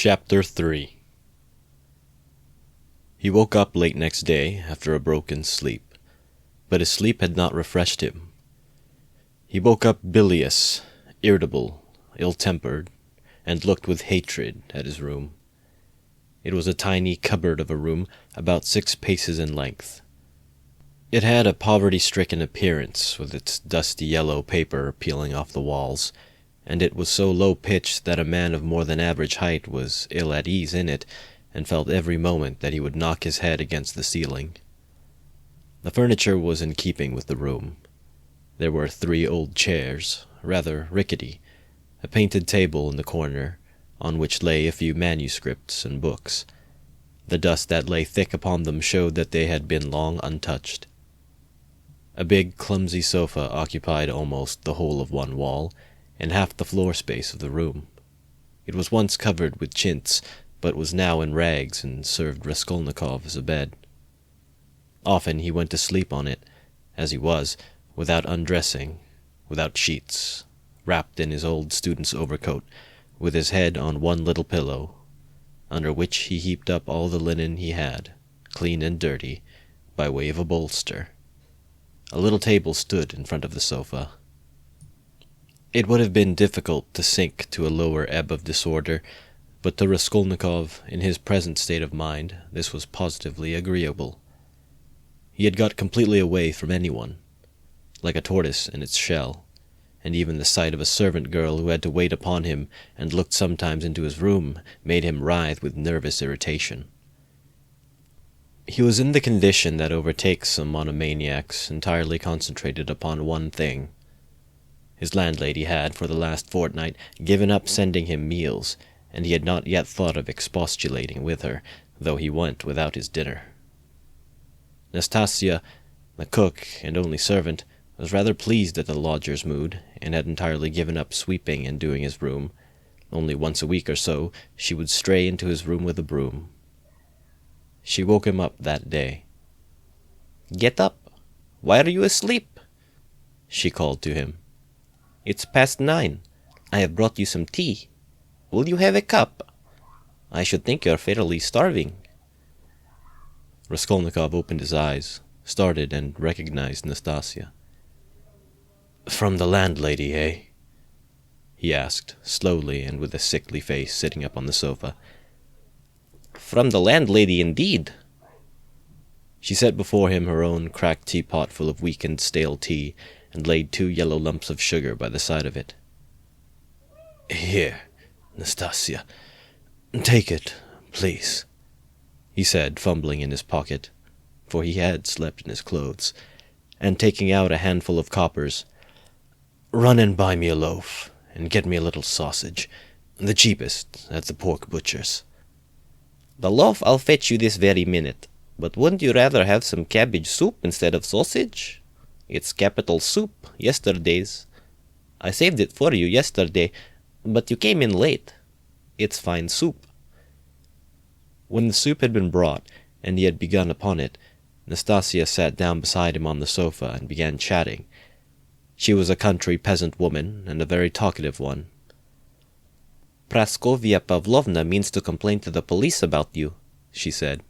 Chapter 3. He woke up late next day after a broken sleep, but his sleep had not refreshed him. He woke up bilious, irritable, ill-tempered, and looked with hatred at his room. It was a tiny cupboard of a room about 6 paces in length. It had a poverty-stricken appearance, with its dusty yellow paper peeling off the walls, and it was so low-pitched that a man of more than average height was ill at ease in it, and felt every moment that he would knock his head against the ceiling. The furniture was in keeping with the room. There were 3 old chairs, rather rickety, a painted table in the corner, on which lay a few manuscripts and books. The dust that lay thick upon them showed that they had been long untouched. A big, clumsy sofa occupied almost the whole of one wall, and half the floor space of the room. It was once covered with chintz, but was now in rags and served Raskolnikov as a bed. Often he went to sleep on it, as he was, without undressing, without sheets, wrapped in his old student's overcoat, with his head on one little pillow, under which he heaped up all the linen he had, clean and dirty, by way of a bolster. A little table stood in front of the sofa. It would have been difficult to sink to a lower ebb of disorder, but to Raskolnikov, in his present state of mind, this was positively agreeable. He had got completely away from anyone, like a tortoise in its shell, and even the sight of a servant girl who had to wait upon him and looked sometimes into his room made him writhe with nervous irritation. He was in the condition that overtakes some monomaniacs, entirely concentrated upon one thing. His landlady had, for the last fortnight, given up sending him meals, and he had not yet thought of expostulating with her, though he went without his dinner. Nastasia, the cook and only servant, was rather pleased at the lodger's mood, and had entirely given up sweeping and doing his room. Only once a week or so she would stray into his room with a broom. She woke him up that day. "Get up! Why are you asleep?" she called to him. "It's past 9. I have brought you some tea. Will you have a cup? I should think you're fairly starving." Raskolnikov opened his eyes, started, and recognized Nastasia. "From the landlady, eh?" he asked, slowly and with a sickly face, sitting up on the sofa. "From the landlady, indeed." She set before him her own cracked teapot full of weakened stale tea, and laid 2 yellow lumps of sugar by the side of it. "Here, Nastasia, take it, please," he said, fumbling in his pocket, for he had slept in his clothes, and taking out a handful of coppers. "Run and buy me a loaf, and get me a little sausage, the cheapest at the pork butcher's." "The loaf I'll fetch you this very minute, but wouldn't you rather have some cabbage soup instead of sausage? It's capital soup, yesterday's. I saved it for you yesterday, but you came in late. It's fine soup." When the soup had been brought, and he had begun upon it, Nastasia sat down beside him on the sofa and began chatting. She was a country peasant woman, and a very talkative one. "Praskovia Pavlovna means to complain to the police about you," she said.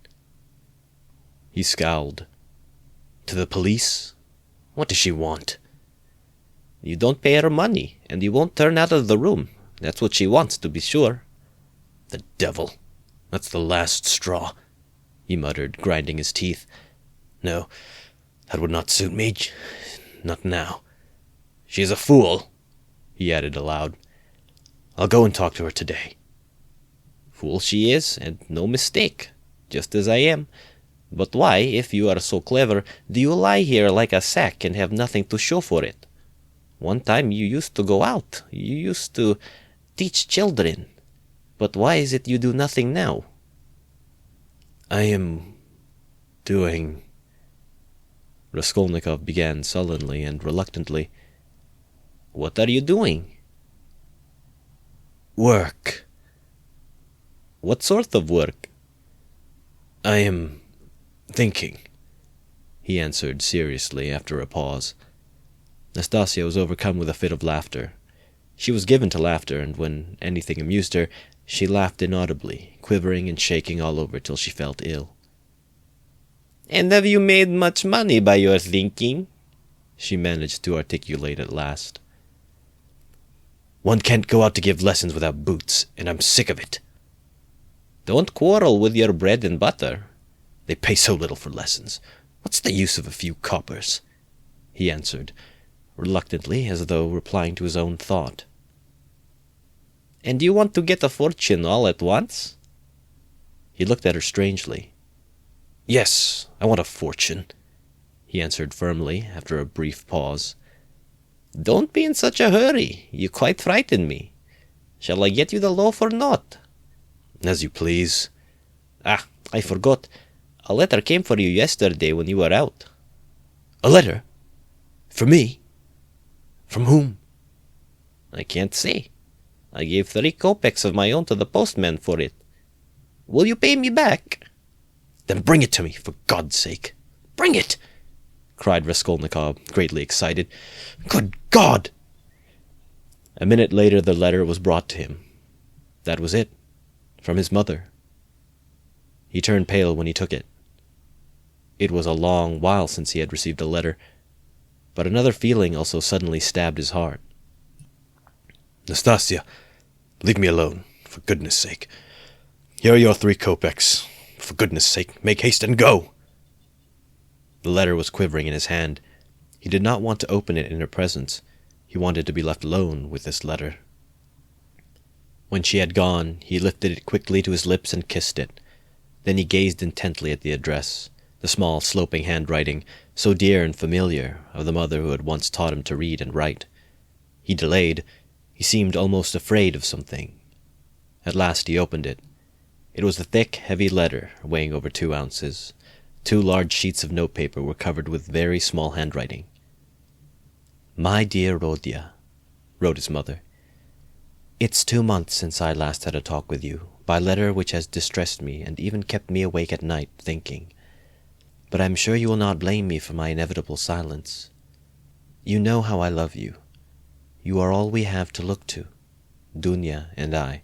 He scowled. "To the police? What does she want?" "You don't pay her money, and you won't turn out of the room. That's what she wants, to be sure." "The devil! That's the last straw," he muttered, grinding his teeth. "No, that would not suit me. Not now. She is a fool," he added aloud. "I'll go and talk to her today." "Fool she is, and no mistake, just as I am. But why, if you are so clever, do you lie here like a sack and have nothing to show for it? One time you used to go out, you used to teach children. But why is it you do nothing now?" "I am doing—" Raskolnikov began sullenly and reluctantly. "What are you doing?" "Work." "What sort of work?" "I am thinking," he answered seriously after a pause. Nastasia was overcome with a fit of laughter. She was given to laughter, and when anything amused her, She laughed inaudibly, quivering and shaking all over till she felt ill. "And have you made much money by your thinking?" she managed to articulate at last. "One can't go out to give lessons without boots, and I'm sick of it." "Don't quarrel with your bread and butter." "They pay so little for lessons. What's the use of a few coppers?" he answered, reluctantly, as though replying to his own thought. "And you want to get a fortune all at once?" He looked at her strangely. "Yes, I want a fortune," he answered firmly, after a brief pause. "Don't be in such a hurry. You quite frighten me. Shall I get you the loaf or not?" "As you please." "Ah, I forgot. A letter came for you yesterday when you were out." "A letter? For me? From whom?" "I can't say. I gave 3 kopecks of my own to the postman for it. Will you pay me back?" "Then bring it to me, for God's sake. Bring it!" cried Raskolnikov, greatly excited. "Good God!" A minute later the letter was brought to him. That was it. From his mother. He turned pale when he took it. It was a long while since he had received a letter, but another feeling also suddenly stabbed his heart. "Nastasia, leave me alone, for goodness' sake. Here are your 3 kopecks. For goodness' sake, make haste and go!" The letter was quivering in his hand. He did not want to open it in her presence. He wanted to be left alone with this letter. When she had gone, he lifted it quickly to his lips and kissed it. Then he gazed intently at the address, the small sloping handwriting, so dear and familiar, of the mother who had once taught him to read and write. He delayed. He seemed almost afraid of something. At last he opened it. It was a thick, heavy letter, weighing over 2 ounces. 2 large sheets of notepaper were covered with very small handwriting. "My dear Rodya," wrote his mother, "it's 2 months since I last had a talk with you, by letter which has distressed me and even kept me awake at night thinking. But I am sure you will not blame me for my inevitable silence. You know how I love you. You are all we have to look to, Dunya and I.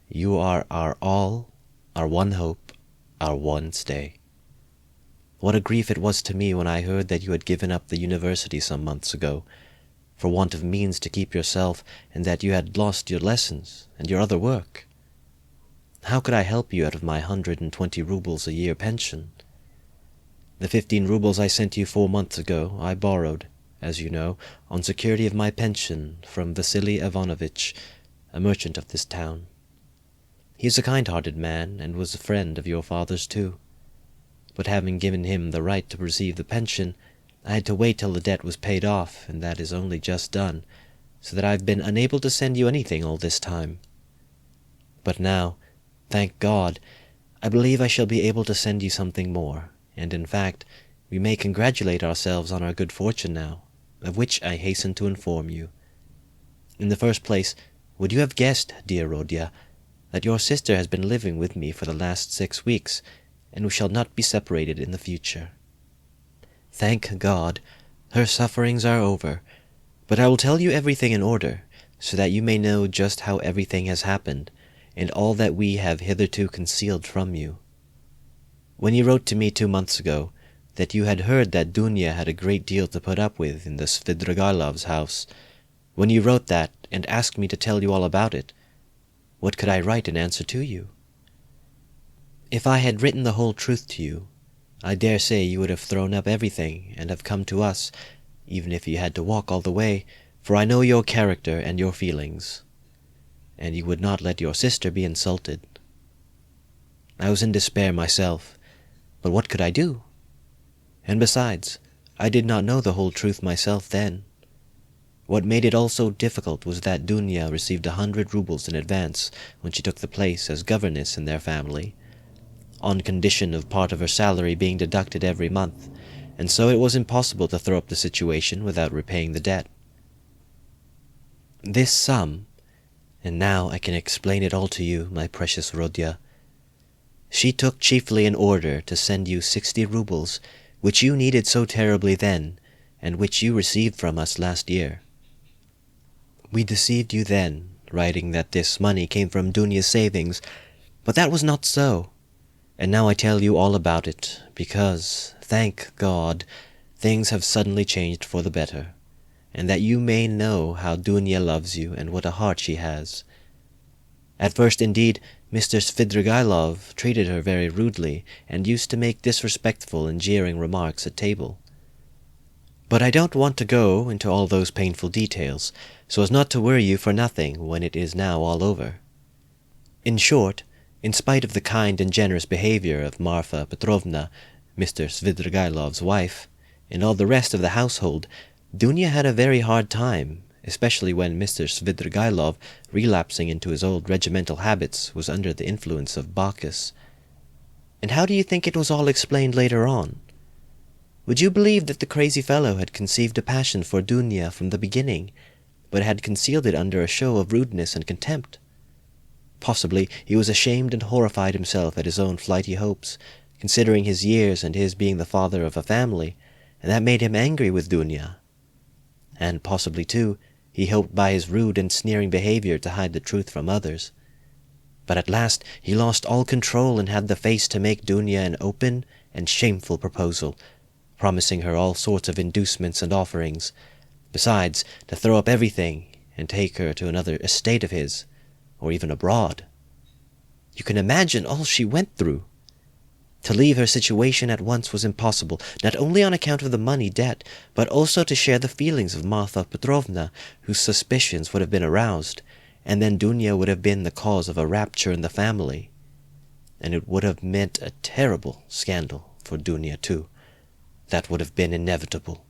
You are our all, our one hope, our one stay. What a grief it was to me when I heard that you had given up the university some months ago, for want of means to keep yourself, and that you had lost your lessons and your other work. How could I help you out of my 120 rubles a year pension? The 15 rubles I sent you 4 months ago I borrowed, as you know, on security of my pension from Vasily Ivanovitch, a merchant of this town. He is a kind-hearted man, and was a friend of your father's too. But having given him the right to receive the pension, I had to wait till the debt was paid off, and that is only just done, so that I've been unable to send you anything all this time. But now, thank God, I believe I shall be able to send you something more, and in fact, we may congratulate ourselves on our good fortune now, of which I hasten to inform you. In the first place, would you have guessed, dear Rodya, that your sister has been living with me for the last 6 weeks, and we shall not be separated in the future? Thank God, her sufferings are over, but I will tell you everything in order, so that you may know just how everything has happened, and all that we have hitherto concealed from you. When you wrote to me 2 months ago that you had heard that Dunya had a great deal to put up with in the Svidrigaïlov's house, when you wrote that and asked me to tell you all about it, what could I write in answer to you? If I had written the whole truth to you, I dare say you would have thrown up everything and have come to us, even if you had to walk all the way, for I know your character and your feelings, and you would not let your sister be insulted. I was in despair myself, but what could I do? And besides, I did not know the whole truth myself then. What made it all so difficult was that Dunya received 100 rubles in advance when she took the place as governess in their family, on condition of part of her salary being deducted every month, and so it was impossible to throw up the situation without repaying the debt. This sum, and now I can explain it all to you, my precious Rodya, she took chiefly in order to send you 60 rubles, which you needed so terribly then, and which you received from us last year. We deceived you then, writing that this money came from Dunya's savings, but that was not so. And now I tell you all about it, because, thank God, things have suddenly changed for the better, and that you may know how Dunya loves you and what a heart she has. At first, indeed, Mr. Svidrigailov treated her very rudely, and used to make disrespectful and jeering remarks at table. But I don't want to go into all those painful details, so as not to worry you for nothing when it is now all over. In short, in spite of the kind and generous behavior of Marfa Petrovna, Mr. Svidrigailov's wife, and all the rest of the household, Dunya had a very hard time, especially when Mr. Svidrigailov, relapsing into his old regimental habits, was under the influence of Bacchus. And how do you think it was all explained later on? Would you believe that the crazy fellow had conceived a passion for Dunya from the beginning, but had concealed it under a show of rudeness and contempt? Possibly he was ashamed and horrified himself at his own flighty hopes, considering his years and his being the father of a family, and that made him angry with Dunya. And possibly, too, he hoped by his rude and sneering behavior to hide the truth from others. But at last he lost all control and had the face to make Dunya an open and shameful proposal, promising her all sorts of inducements and offerings, besides to throw up everything and take her to another estate of his, or even abroad. You can imagine all she went through. To leave her situation at once was impossible, not only on account of the money debt, but also to share the feelings of Marfa Petrovna, whose suspicions would have been aroused, and then Dunya would have been the cause of a rupture in the family. And it would have meant a terrible scandal for Dunya, too. That would have been inevitable.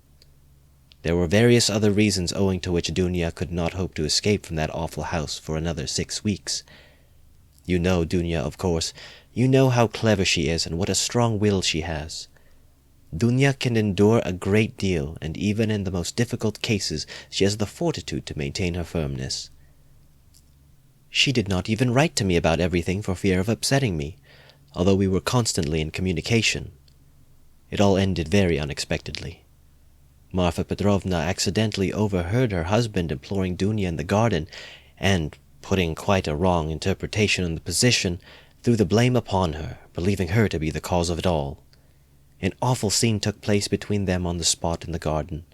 There were various other reasons owing to which Dunya could not hope to escape from that awful house for another 6 weeks. You know Dunya, of course. You know how clever she is and what a strong will she has. Dunya can endure a great deal, and even in the most difficult cases she has the fortitude to maintain her firmness. She did not even write to me about everything for fear of upsetting me, although we were constantly in communication. It all ended very unexpectedly. Marfa Petrovna accidentally overheard her husband imploring Dunya in the garden, and, putting quite a wrong interpretation on the position, threw the blame upon her, believing her to be the cause of it all. An awful scene took place between them on the spot in the garden.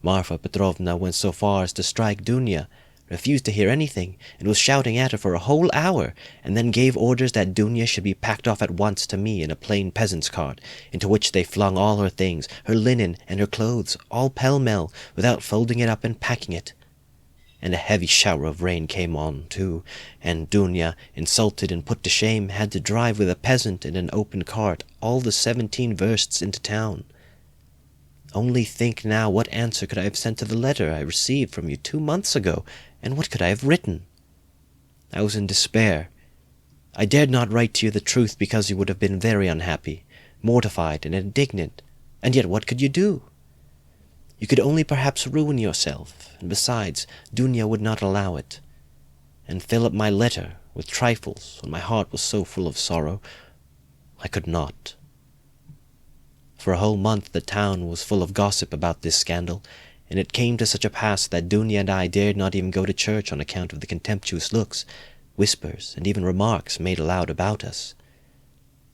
Marfa Petrovna went so far as to strike Dunya, refused to hear anything, and was shouting at her for a whole hour, and then gave orders that Dunya should be packed off at once to me in a plain peasant's cart, into which they flung all her things, her linen and her clothes, all pell-mell, without folding it up and packing it. And a heavy shower of rain came on, too, and Dunya, insulted and put to shame, had to drive with a peasant in an open cart all the 17 versts into town. Only think now, what answer could I have sent to the letter I received from you 2 months ago, and what could I have written? I was in despair. I dared not write to you the truth because you would have been very unhappy, mortified and indignant, and yet what could you do? You could only perhaps ruin yourself, and besides, Dunya would not allow it, and fill up my letter with trifles when my heart was so full of sorrow. I could not. For a whole month the town was full of gossip about this scandal, and it came to such a pass that Dunya and I dared not even go to church on account of the contemptuous looks, whispers, and even remarks made aloud about us.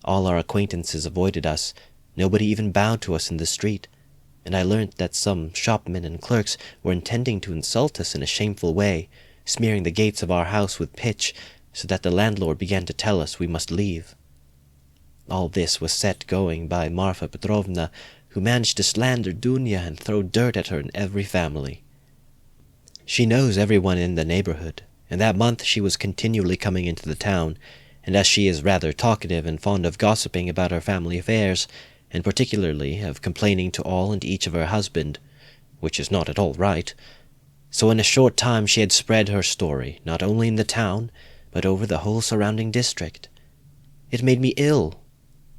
All our acquaintances avoided us, nobody even bowed to us in the street, and I learnt that some shopmen and clerks were intending to insult us in a shameful way, smearing the gates of our house with pitch, so that the landlord began to tell us we must leave. All this was set going by Marfa Petrovna, who managed to slander Dunya and throw dirt at her in every family. She knows everyone in the neighborhood, and that month she was continually coming into the town, and as she is rather talkative and fond of gossiping about her family affairs, and particularly of complaining to all and each of her husband, which is not at all right, so in a short time she had spread her story, not only in the town, but over the whole surrounding district. It made me ill,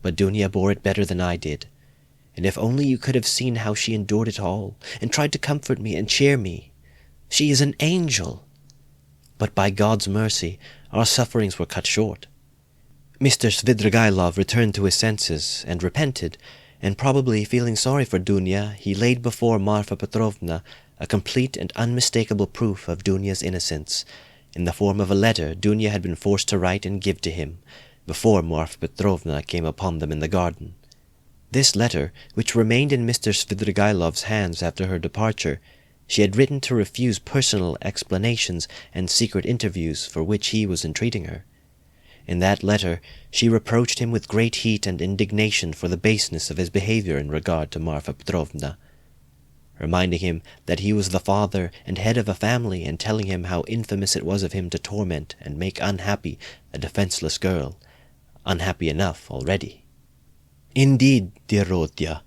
but Dunya bore it better than I did, and if only you could have seen how she endured it all, and tried to comfort me and cheer me. She is an angel. But by God's mercy, our sufferings were cut short. Mr. Svidrigailov returned to his senses and repented, and probably feeling sorry for Dunya, he laid before Marfa Petrovna a complete and unmistakable proof of Dunya's innocence, in the form of a letter Dunya had been forced to write and give to him, before Marfa Petrovna came upon them in the garden. This letter, which remained in Mr. Svidrigailov's hands after her departure, she had written to refuse personal explanations and secret interviews for which he was entreating her. In that letter she reproached him with great heat and indignation for the baseness of his behavior in regard to Marfa Petrovna, reminding him that he was the father and head of a family, and telling him how infamous it was of him to torment and make unhappy a defenseless girl, unhappy enough already. Indeed, dear Rodya,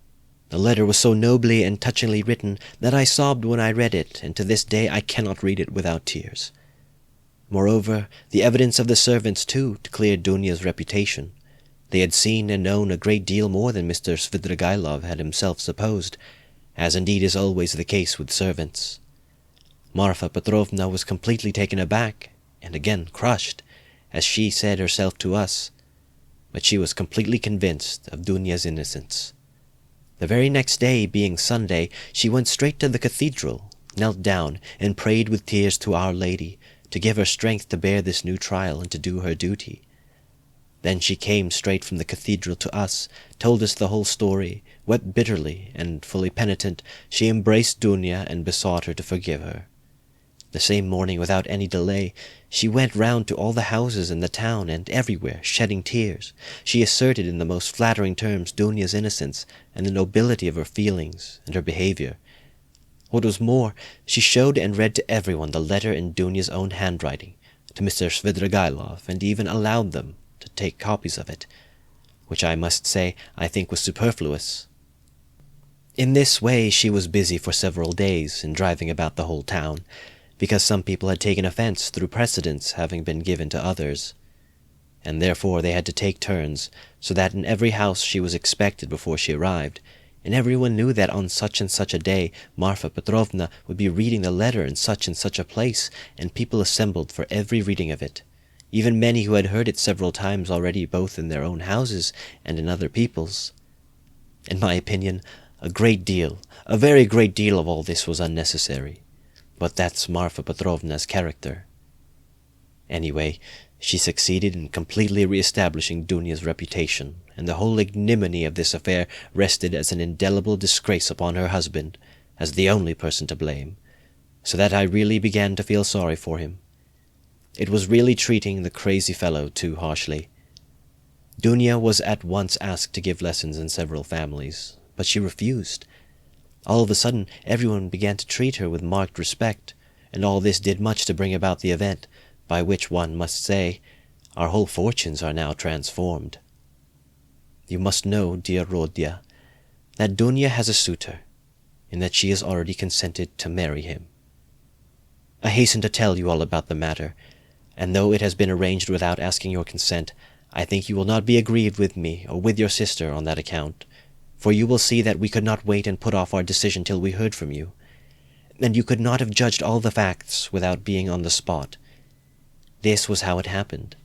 the letter was so nobly and touchingly written that I sobbed when I read it, and to this day I cannot read it without tears. Moreover, the evidence of the servants, too, cleared Dunya's reputation. They had seen and known a great deal more than Mr. Svidrigailov had himself supposed, as indeed is always the case with servants. Marfa Petrovna was completely taken aback, and again crushed, as she said herself to us, but she was completely convinced of Dunya's innocence. The very next day, being Sunday, she went straight to the cathedral, knelt down, and prayed with tears to Our Lady, to give her strength to bear this new trial and to do her duty. Then she came straight from the cathedral to us, told us the whole story, wept bitterly, and, fully penitent, she embraced Dunya and besought her to forgive her. The same morning, without any delay, she went round to all the houses in the town and everywhere, shedding tears. She asserted in the most flattering terms Dunya's innocence and the nobility of her feelings and her behavior. What was more, she showed and read to everyone the letter in Dunya's own handwriting, to Mr. Svidrigailov, and even allowed them to take copies of it, which I must say I think was superfluous. In this way she was busy for several days in driving about the whole town, because some people had taken offense through precedence having been given to others, and therefore they had to take turns, so that in every house she was expected before she arrived, and everyone knew that on such and such a day Marfa Petrovna would be reading the letter in such and such a place, and people assembled for every reading of it, even many who had heard it several times already both in their own houses and in other people's. In my opinion, a very great deal of all this was unnecessary, but that's Marfa Petrovna's character. Anyway, she succeeded in completely re-establishing Dunya's reputation, and the whole ignominy of this affair rested as an indelible disgrace upon her husband, as the only person to blame, so that I really began to feel sorry for him. It was really treating the crazy fellow too harshly. Dunya was at once asked to give lessons in several families, but she refused. All of a sudden, everyone began to treat her with marked respect, and all this did much to bring about the event, by which one must say, our whole fortunes are now transformed. You must know, dear Rodya, that Dunya has a suitor, and that she has already consented to marry him. I hasten to tell you all about the matter, and though it has been arranged without asking your consent, I think you will not be aggrieved with me or with your sister on that account, for you will see that we could not wait and put off our decision till we heard from you, and you could not have judged all the facts without being on the spot. This was how it happened.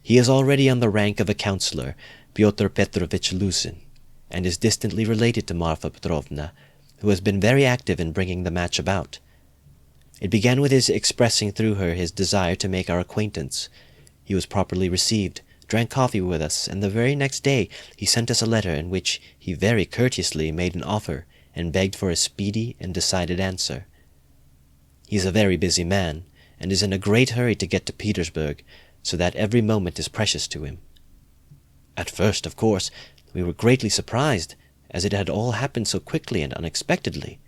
He is already on the rank of a councillor, Pyotr Petrovich Lusin, and is distantly related to Marfa Petrovna, who has been very active in bringing the match about. It began with his expressing through her his desire to make our acquaintance. He was properly received, drank coffee with us, and the very next day he sent us a letter in which he very courteously made an offer and begged for a speedy and decided answer. He is a very busy man, and is in a great hurry to get to Petersburg, so that every moment is precious to him. At first, of course, we were greatly surprised, as it had all happened so quickly and unexpectedly.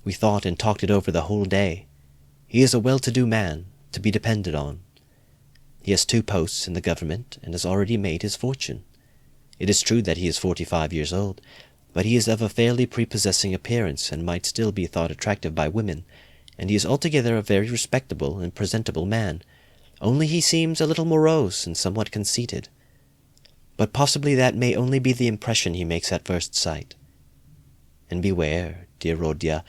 We thought and talked it over the whole day. He is a well-to-do man, to be depended on. He has 2 posts in the government, and has already made his fortune. It is true that he is 45 years old, but he is of a fairly prepossessing appearance, and might still be thought attractive by women, and he is altogether a very respectable and presentable man, only he seems a little morose and somewhat conceited. But possibly that may only be the impression he makes at first sight. And beware, dear Rodya,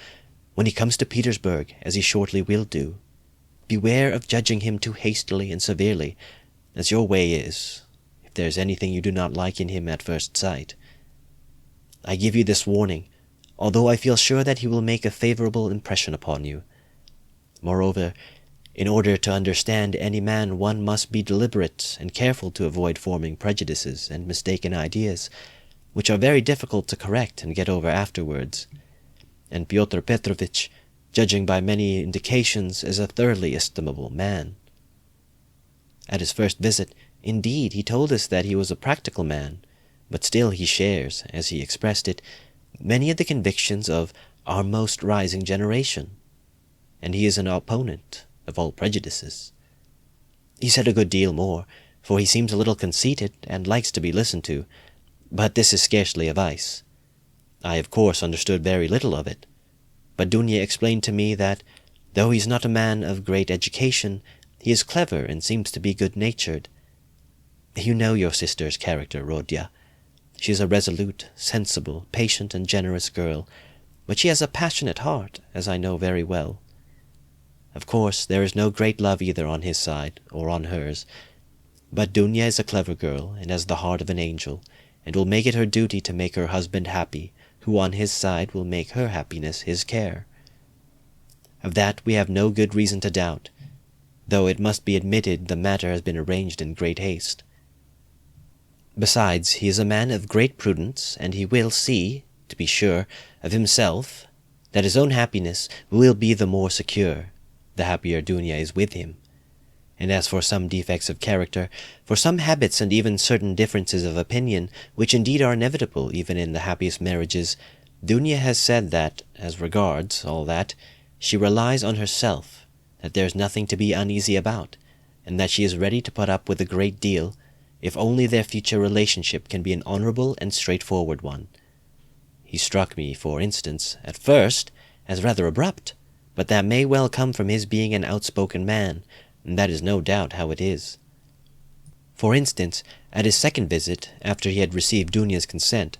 when he comes to Petersburg, as he shortly will do, beware of judging him too hastily and severely, as your way is, if there is anything you do not like in him at first sight. I give you this warning, although I feel sure that he will make a favorable impression upon you. Moreover, In order to understand any man, one must be deliberate and careful to avoid forming prejudices and mistaken ideas, which are very difficult to correct and get over afterwards. And Pyotr Petrovitch, judging by many indications, is a thoroughly estimable man. At his first visit, indeed, he told us that he was a practical man, but still he shares, as he expressed it, many of the convictions of our most rising generation, and he is an opponent of all prejudices. He said a good deal more, for he seems a little conceited and likes to be listened to, but this is scarcely a vice. I, of course, understood very little of it, but Dunya explained to me that, though he is not a man of great education, he is clever and seems to be good-natured. You know your sister's character, Rodya. She is a resolute, sensible, patient, and generous girl, but she has a passionate heart, as I know very well. Of course, there is no great love either on his side or on hers, but Dunya is a clever girl and has the heart of an angel, and will make it her duty to make her husband happy, who on his side will make her happiness his care. Of that we have no good reason to doubt, though it must be admitted the matter has been arranged in great haste. Besides, he is a man of great prudence, and he will see, to be sure, of himself, that his own happiness will be the more secure, the happier Dunya is with him. And as for some defects of character, for some habits and even certain differences of opinion, which indeed are inevitable even in the happiest marriages, Dunya has said that, as regards all that, she relies on herself, that there is nothing to be uneasy about, and that she is ready to put up with a great deal, if only their future relationship can be an honorable and straightforward one. He struck me, for instance, at first, as rather abrupt, but that may well come from his being an outspoken man, and that is no doubt how it is. For instance, at his second visit, after he had received Dunya's consent,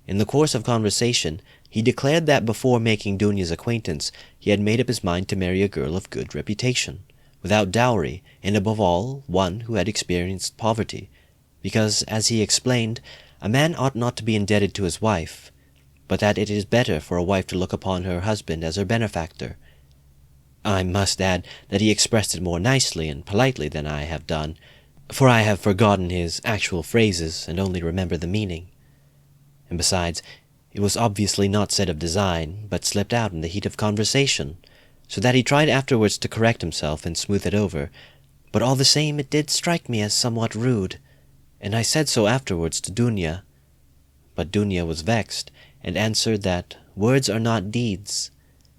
in the course of conversation, he declared that before making Dunya's acquaintance, he had made up his mind to marry a girl of good reputation, without dowry, and above all, one who had experienced poverty, because, as he explained, a man ought not to be indebted to his wife, but that it is better for a wife to look upon her husband as her benefactor. I must add that he expressed it more nicely and politely than I have done, for I have forgotten his actual phrases and only remember the meaning. And besides, it was obviously not said of design, but slipped out in the heat of conversation, so that he tried afterwards to correct himself and smooth it over, but all the same it did strike me as somewhat rude, and I said so afterwards to Dunya. But Dunya was vexed, and answered that words are not deeds,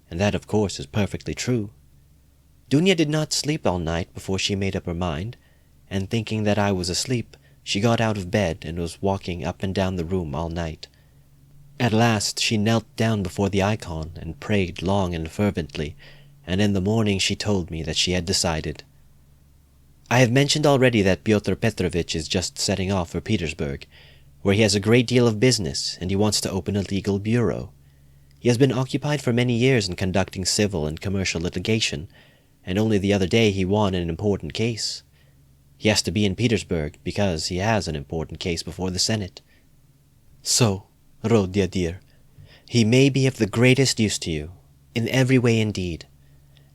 and that of course is perfectly true. Dunya did not sleep all night before she made up her mind, and thinking that I was asleep, she got out of bed and was walking up and down the room all night. At last she knelt down before the icon and prayed long and fervently, and in the morning she told me that she had decided. I have mentioned already that Pyotr Petrovitch is just setting off for Petersburg, where he has a great deal of business, and he wants to open a legal bureau. He has been occupied for many years in conducting civil and commercial litigation, and only the other day he won an important case. He has to be in Petersburg because he has an important case before the Senate. So, Rodya dear, he may be of the greatest use to you, in every way indeed,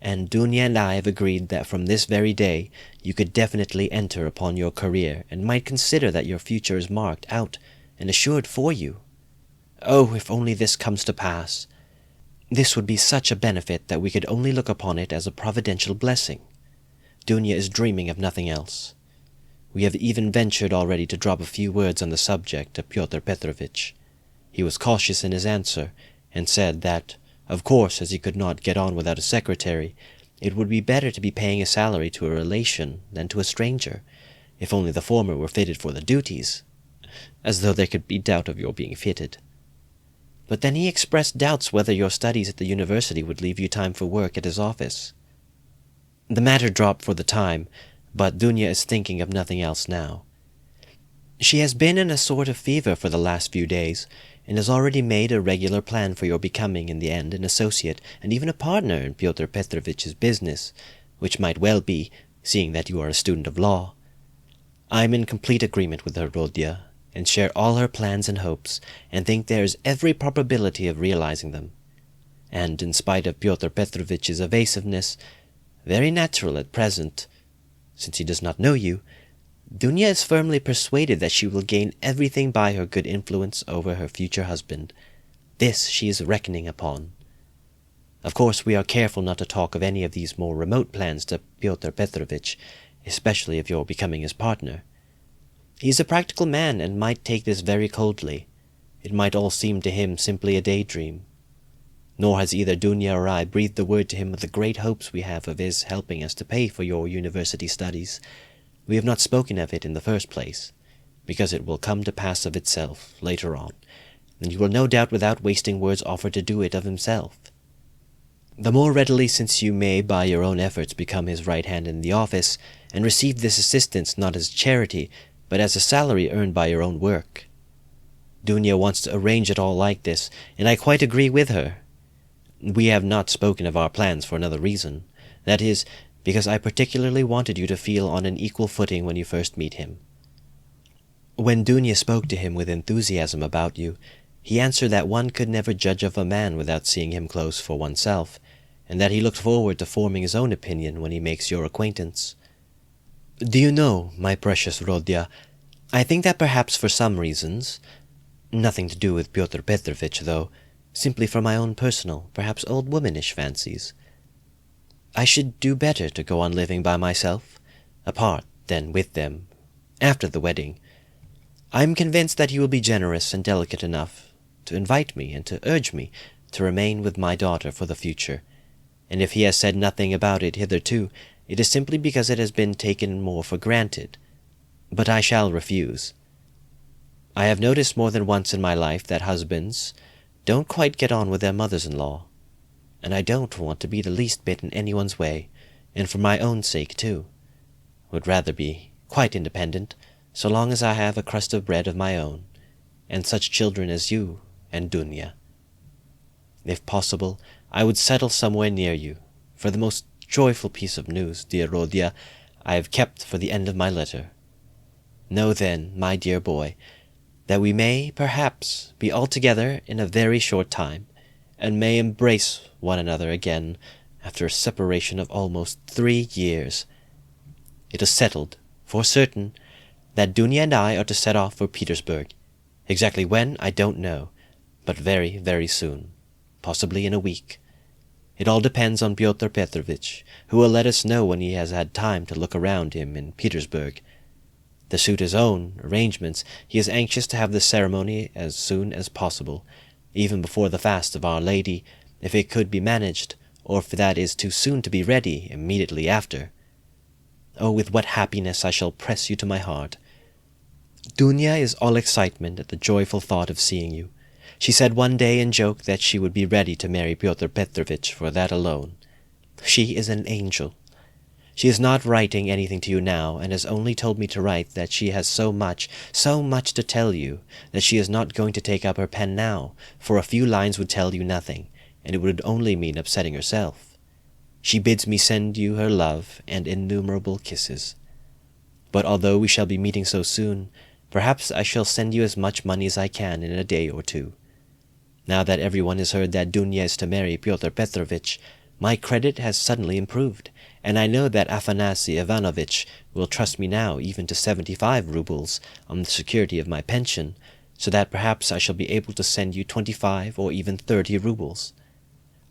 and Dunya and I have agreed that from this very day you could definitely enter upon your career and might consider that your future is marked out and assured for you. Oh, if only this comes to pass! This would be such a benefit that we could only look upon it as a providential blessing. Dunya is dreaming of nothing else. We have even ventured already to drop a few words on the subject to Pyotr Petrovitch. He was cautious in his answer, and said that, of course, as he could not get on without a secretary, it would be better to be paying a salary to a relation than to a stranger, if only the former were fitted for the duties, as though there could be doubt of your being fitted. But then he expressed doubts whether your studies at the university would leave you time for work at his office. The matter dropped for the time, but Dunya is thinking of nothing else now. She has been in a sort of fever for the last few days, and has already made a regular plan for your becoming in the end an associate and even a partner in Pyotr Petrovitch's business, which might well be, seeing that you are a student of law. I am in complete agreement with her, Rodya, and share all her plans and hopes, and think there is every probability of realizing them. And in spite of Pyotr Petrovitch's evasiveness, very natural at present. Since he does not know you, Dunya is firmly persuaded that she will gain everything by her good influence over her future husband. This she is reckoning upon. Of course, we are careful not to talk of any of these more remote plans to Pyotr Petrovitch, especially if you're becoming his partner. He is a practical man and might take this very coldly. It might all seem to him simply a daydream. Nor has either Dunya or I breathed a word to him of the great hopes we have of his helping us to pay for your university studies. We have not spoken of it in the first place, because it will come to pass of itself later on, and you will no doubt without wasting words offer to do it of himself. The more readily, since you may by your own efforts become his right hand in the office, and receive this assistance not as charity, but as a salary earned by your own work. Dunya wants to arrange it all like this, and I quite agree with her. We have not spoken of our plans for another reason. That is, because I particularly wanted you to feel on an equal footing when you first meet him. When Dunya spoke to him with enthusiasm about you, he answered that one could never judge of a man without seeing him close for oneself, and that he looked forward to forming his own opinion when he makes your acquaintance. Do you know, my precious Rodya, I think that perhaps for some reasons, nothing to do with Pyotr Petrovitch, though, simply for my own personal, perhaps old womanish fancies, I should do better to go on living by myself, apart than with them, after the wedding. I am convinced that he will be generous and delicate enough to invite me and to urge me to remain with my daughter for the future, and if he has said nothing about it hitherto, it is simply because it has been taken more for granted. But I shall refuse. I have noticed more than once in my life that husbands don't quite get on with their mothers-in-law, and I don't want to be the least bit in anyone's way, and for my own sake, too. Would rather be quite independent, so long as I have a crust of bread of my own, and such children as you and Dunya. If possible, I would settle somewhere near you, for the most joyful piece of news, dear Rodya, I have kept for the end of my letter. Know then, my dear boy, that we may, perhaps, be all together in a very short time, and may embrace one another again after a separation of almost 3 years. It is settled, for certain, that Dunya and I are to set off for Petersburg. Exactly when, I don't know, but very, very soon, possibly in a week. It all depends on Pyotr Petrovitch, who will let us know when he has had time to look around him in Petersburg. To suit his own arrangements, he is anxious to have the ceremony as soon as possible, even before the fast of Our Lady, if it could be managed, or if that is too soon to be ready immediately after. Oh, with what happiness I shall press you to my heart. Dunya is all excitement at the joyful thought of seeing you. She said one day in joke that she would be ready to marry Pyotr Petrovitch for that alone. She is an angel. She is not writing anything to you now, and has only told me to write that she has so much to tell you, that she is not going to take up her pen now, for a few lines would tell you nothing, and it would only mean upsetting herself. She bids me send you her love and innumerable kisses. But although we shall be meeting so soon, perhaps I shall send you as much money as I can in a day or two. Now that everyone has heard that Dunya is to marry Pyotr Petrovitch, my credit has suddenly improved, and I know that Afanasy Ivanovitch will trust me now even to 75 rubles on the security of my pension, so that perhaps I shall be able to send you 25 or even 30 rubles.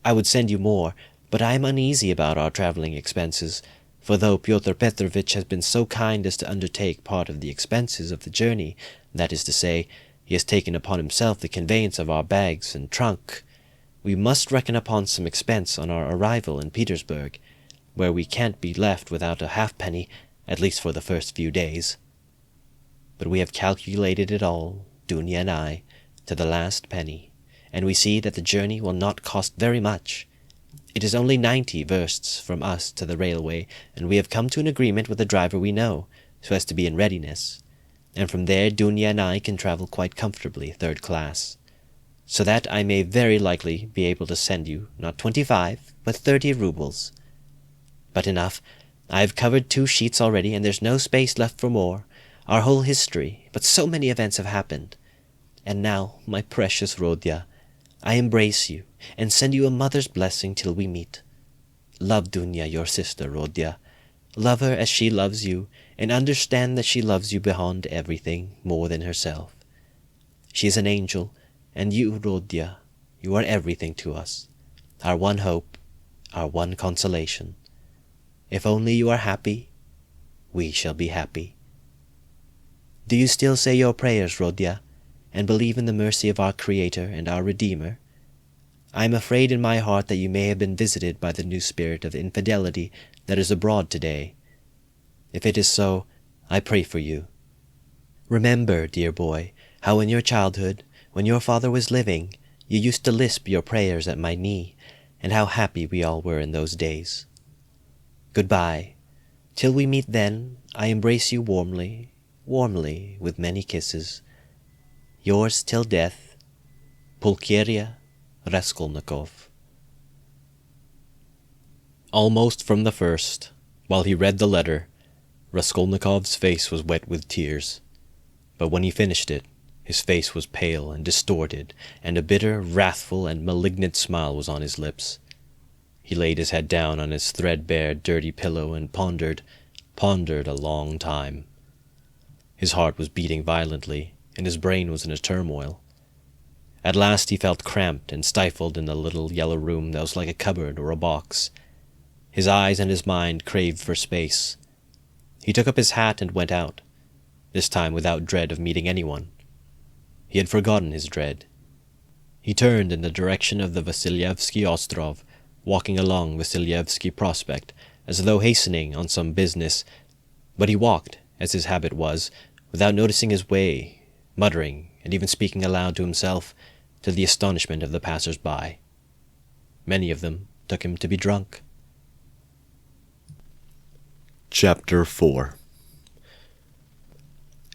I would send you more, but I am uneasy about our travelling expenses, for though Pyotr Petrovitch has been so kind as to undertake part of the expenses of the journey, that is to say, he has taken upon himself the conveyance of our bags and trunk, we must reckon upon some expense on our arrival in Petersburg, where we can't be left without a halfpenny, at least for the first few days. But we have calculated it all, Dunya and I, to the last penny, and we see that the journey will not cost very much. It is only 90 versts from us to the railway, and we have come to an agreement with a driver we know, so as to be in readiness, and from there Dunya and I can travel quite comfortably, 3rd class, so that I may very likely be able to send you not 25, but 30 rubles. But enough. I have covered 2 sheets already, and there's no space left for more. Our whole history, but so many events have happened. And now, my precious Rodya, I embrace you, and send you a mother's blessing till we meet. Love Dunya, your sister, Rodya. Love her as she loves you, and understand that she loves you beyond everything, more than herself. She is an angel, and you, Rodya, you are everything to us, our one hope, our one consolation. If only you are happy, we shall be happy. Do you still say your prayers, Rodya, and believe in the mercy of our Creator and our Redeemer? I am afraid in my heart that you may have been visited by the new spirit of infidelity that is abroad today. If it is so, I pray for you. Remember, dear boy, how in your childhood, when your father was living, you used to lisp your prayers at my knee, and how happy we all were in those days. Goodbye. Till we meet then, I embrace you warmly, warmly, with many kisses. Yours till death, Pulcheria Raskolnikov. Almost from the first, while he read the letter, Raskolnikov's face was wet with tears. But when he finished it, his face was pale and distorted, and a bitter, wrathful, and malignant smile was on his lips. He laid his head down on his threadbare, dirty pillow and pondered a long time. His heart was beating violently, and his brain was in a turmoil. At last he felt cramped and stifled in the little yellow room that was like a cupboard or a box. His eyes and his mind craved for space. He took up his hat and went out, this time without dread of meeting anyone. He had forgotten his dread. He turned in the direction of the Vasilyevsky Ostrov, walking along Vasilyevsky Prospect, as though hastening on some business, but he walked, as his habit was, without noticing his way, muttering and even speaking aloud to himself, to the astonishment of the passers-by. Many of them took him to be drunk. Chapter 4.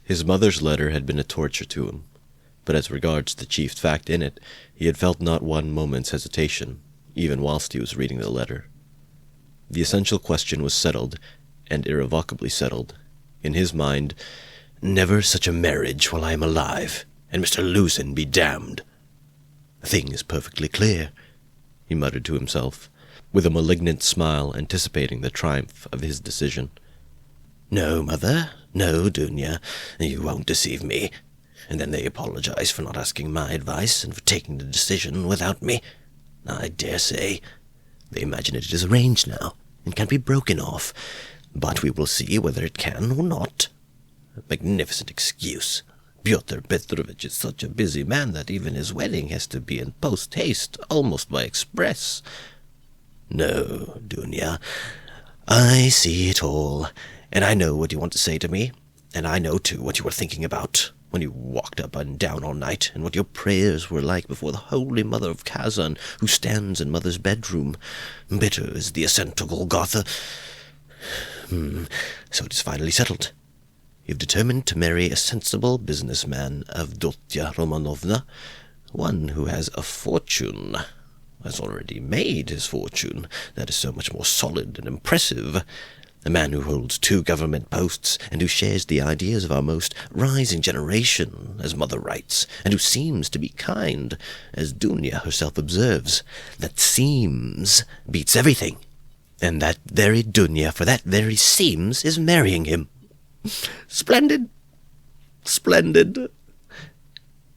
His mother's letter had been a torture to him, but as regards the chief fact in it, he had felt not one moment's hesitation, even whilst he was reading the letter. The essential question was settled, and irrevocably settled. In his mind, "Never such a marriage while I am alive, and Mr. Luzin be damned. The thing is perfectly clear," he muttered to himself, with a malignant smile anticipating the triumph of his decision. "No, mother, no, Dunya, you won't deceive me. And then they apologize for not asking my advice and for taking the decision without me. I dare say. They imagine it is arranged now, and can be broken off, but we will see whether it can or not. A magnificent excuse. Pyotr Petrovitch is such a busy man that even his wedding has to be in post-haste, almost by express. No, Dunya, I see it all, and I know what you want to say to me, and I know, too, what you were thinking about when you walked up and down all night, and what your prayers were like before the Holy Mother of Kazan, who stands in Mother's bedroom. Bitter is the ascent to Golgotha. So it is finally settled. You've determined to marry a sensible businessman, Avdotya Romanovna, one who has a fortune, has already made his fortune, that is so much more solid and impressive. A man who holds 2 government posts, and who shares the ideas of our most rising generation, as Mother writes, and who seems to be kind, as Dunya herself observes. That seems beats everything, and that very Dunya, for that very seems, is marrying him. Splendid! Splendid!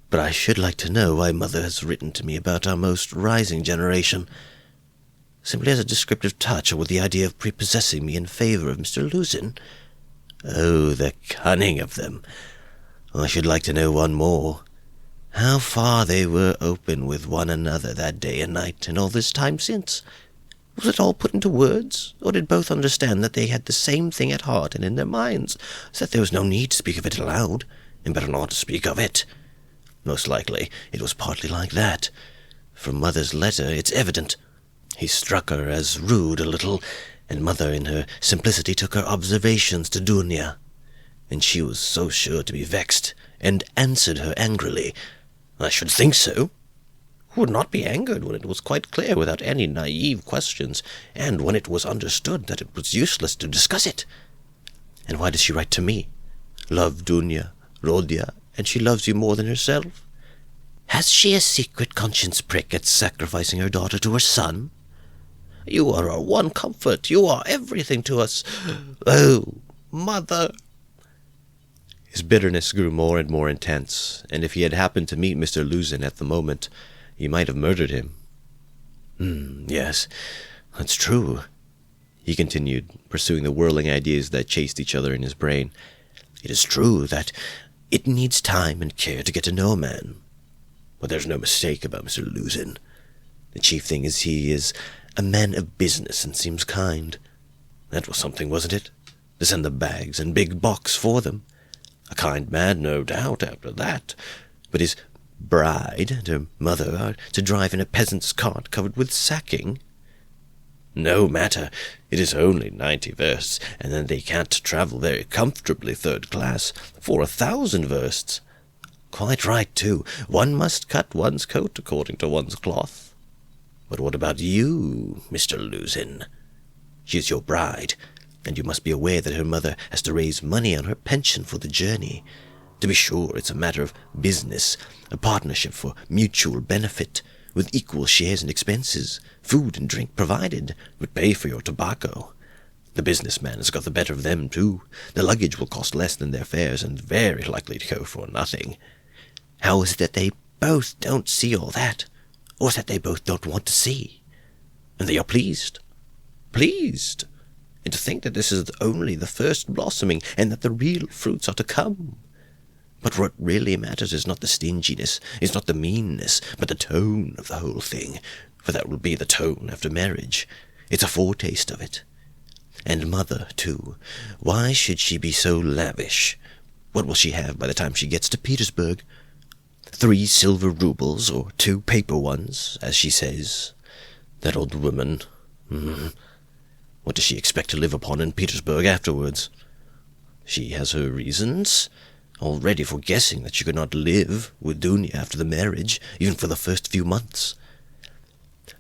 But I should like to know why Mother has written to me about our most rising generation. Simply as a descriptive touch, or with the idea of prepossessing me in favor of Mr. Luzin? Oh, the cunning of them! I should like to know one more. How far they were open with one another that day and night, and all this time since. Was it all put into words, or did both understand that they had the same thing at heart and in their minds, so that there was no need to speak of it aloud, and better not to speak of it? Most likely it was partly like that. From Mother's letter it's evident. He struck her as rude a little, and Mother in her simplicity took her observations to Dunya, and she was so sure to be vexed, and answered her angrily. I should think so. Who would not be angered when it was quite clear without any naive questions, and when it was understood that it was useless to discuss it? And why does she write to me? Love Dunya, Rodya, and she loves you more than herself? Has she a secret conscience prick at sacrificing her daughter to her son? You are our one comfort. You are everything to us. Oh, mother!" His bitterness grew more and more intense, and if he had happened to meet Mr. Luzin at the moment, he might have murdered him. Yes, that's true," he continued, pursuing the whirling ideas that chased each other in his brain. "It is true that it needs time and care to get to know a man. But there's no mistake about Mr. Luzin. The chief thing is he is a man of business and seems kind. That was something, wasn't it? To send the bags and big box for them. A kind man, no doubt, after that. But his bride and her mother are to drive in a peasant's cart covered with sacking. No matter, it is only 90 versts, and then they can't travel very comfortably third class for 1,000 versts. Quite right, too. One must cut one's coat according to one's cloth. But what about you, Mr. Luzin? She is your bride, and you must be aware that her mother has to raise money on her pension for the journey. To be sure, it's a matter of business, a partnership for mutual benefit, with equal shares and expenses, food and drink provided, but pay for your tobacco. The businessman has got the better of them, too. The luggage will cost less than their fares, and very likely to go for nothing. How is it that they both don't see all that, or that they both don't want to see? And they are pleased. Pleased! And to think that this is only the first blossoming, and that the real fruits are to come. But what really matters is not the stinginess, is not the meanness, but the tone of the whole thing, for that will be the tone after marriage. It's a foretaste of it. And mother, too. Why should she be so lavish? What will she have by the time she gets to Petersburg? 3 silver roubles, or 2 paper ones, as she says. That old woman. What does she expect to live upon in Petersburg afterwards? She has her reasons, already, for guessing that she could not live with Dunya after the marriage, even for the first few months.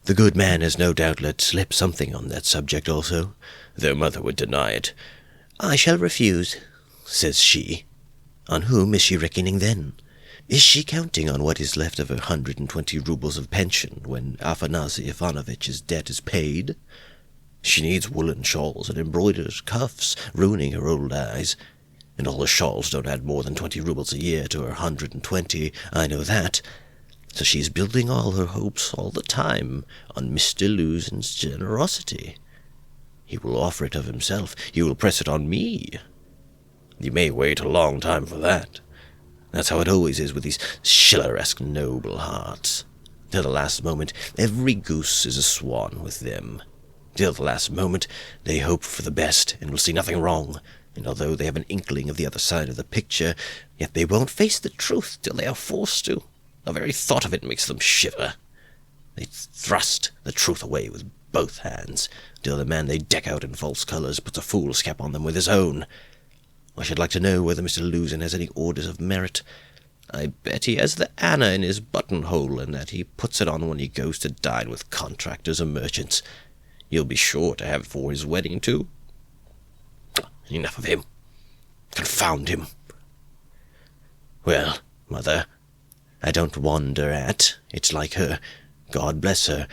The good man has no doubt let slip something on that subject also, though mother would deny it. "I shall refuse," says she. On whom is she reckoning then? Is she counting on what is left of her 120 roubles of pension when Afanasy Ivanovitch's debt is paid? She needs woolen shawls and embroidered cuffs, ruining her old eyes. And all the shawls don't add more than 20 roubles a year to her 120, I know that. So she's building all her hopes all the time on Mr. Luzin's generosity. He will offer it of himself. He will press it on me. You may wait a long time for that. That's how it always is with these Schilleresque noble hearts. Till the last moment, every goose is a swan with them. Till the last moment, they hope for the best and will see nothing wrong. And although they have an inkling of the other side of the picture, yet they won't face the truth till they are forced to. The very thought of it makes them shiver. They thrust the truth away with both hands, till the man they deck out in false colours puts a fool's cap on them with his own. I should like to know whether Mr. Luzin has any orders of merit. I bet he has the Anna in his buttonhole, and that he puts it on when he goes to dine with contractors or merchants. He'll be sure to have it for his wedding, too. Enough of him. Confound him. Well, mother, I don't wonder at. It's like her. God bless her.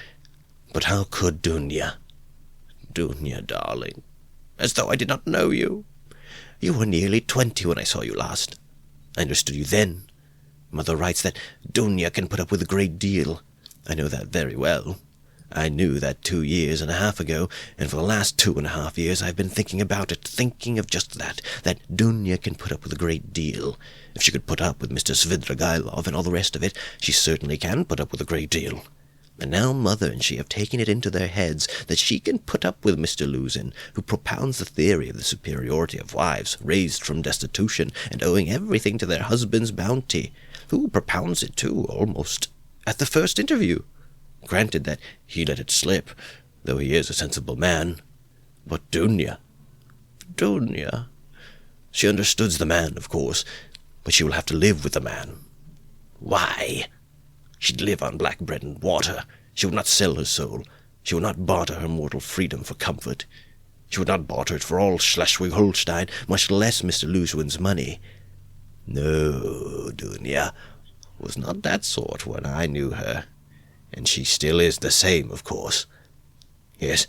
But how could Dunya? Dunya, darling. As though I did not know you. You were nearly 20 when I saw you last. I understood you then. Mother writes that Dunya can put up with a great deal. I know that very well. I knew that 2 years and a half ago, and for the last 2.5 years I've been thinking about it, thinking of just that Dunya can put up with a great deal. If she could put up with Mr. Svidrigailov and all the rest of it, she certainly can put up with a great deal. And now mother and she have taken it into their heads that she can put up with Mr. Luzin, who propounds the theory of the superiority of wives raised from destitution and owing everything to their husband's bounty, who propounds it, too, almost at the first interview. Granted that he let it slip, though he is a sensible man. But Dunya. She understands the man, of course, but she will have to live with the man. Why? She'd live on black bread and water. She would not sell her soul. She would not barter her mortal freedom for comfort. She would not barter it for all Schleswig-Holstein, much less Mr. Luzin's money. No, Dunya was not that sort when I knew her. And she still is the same, of course. Yes,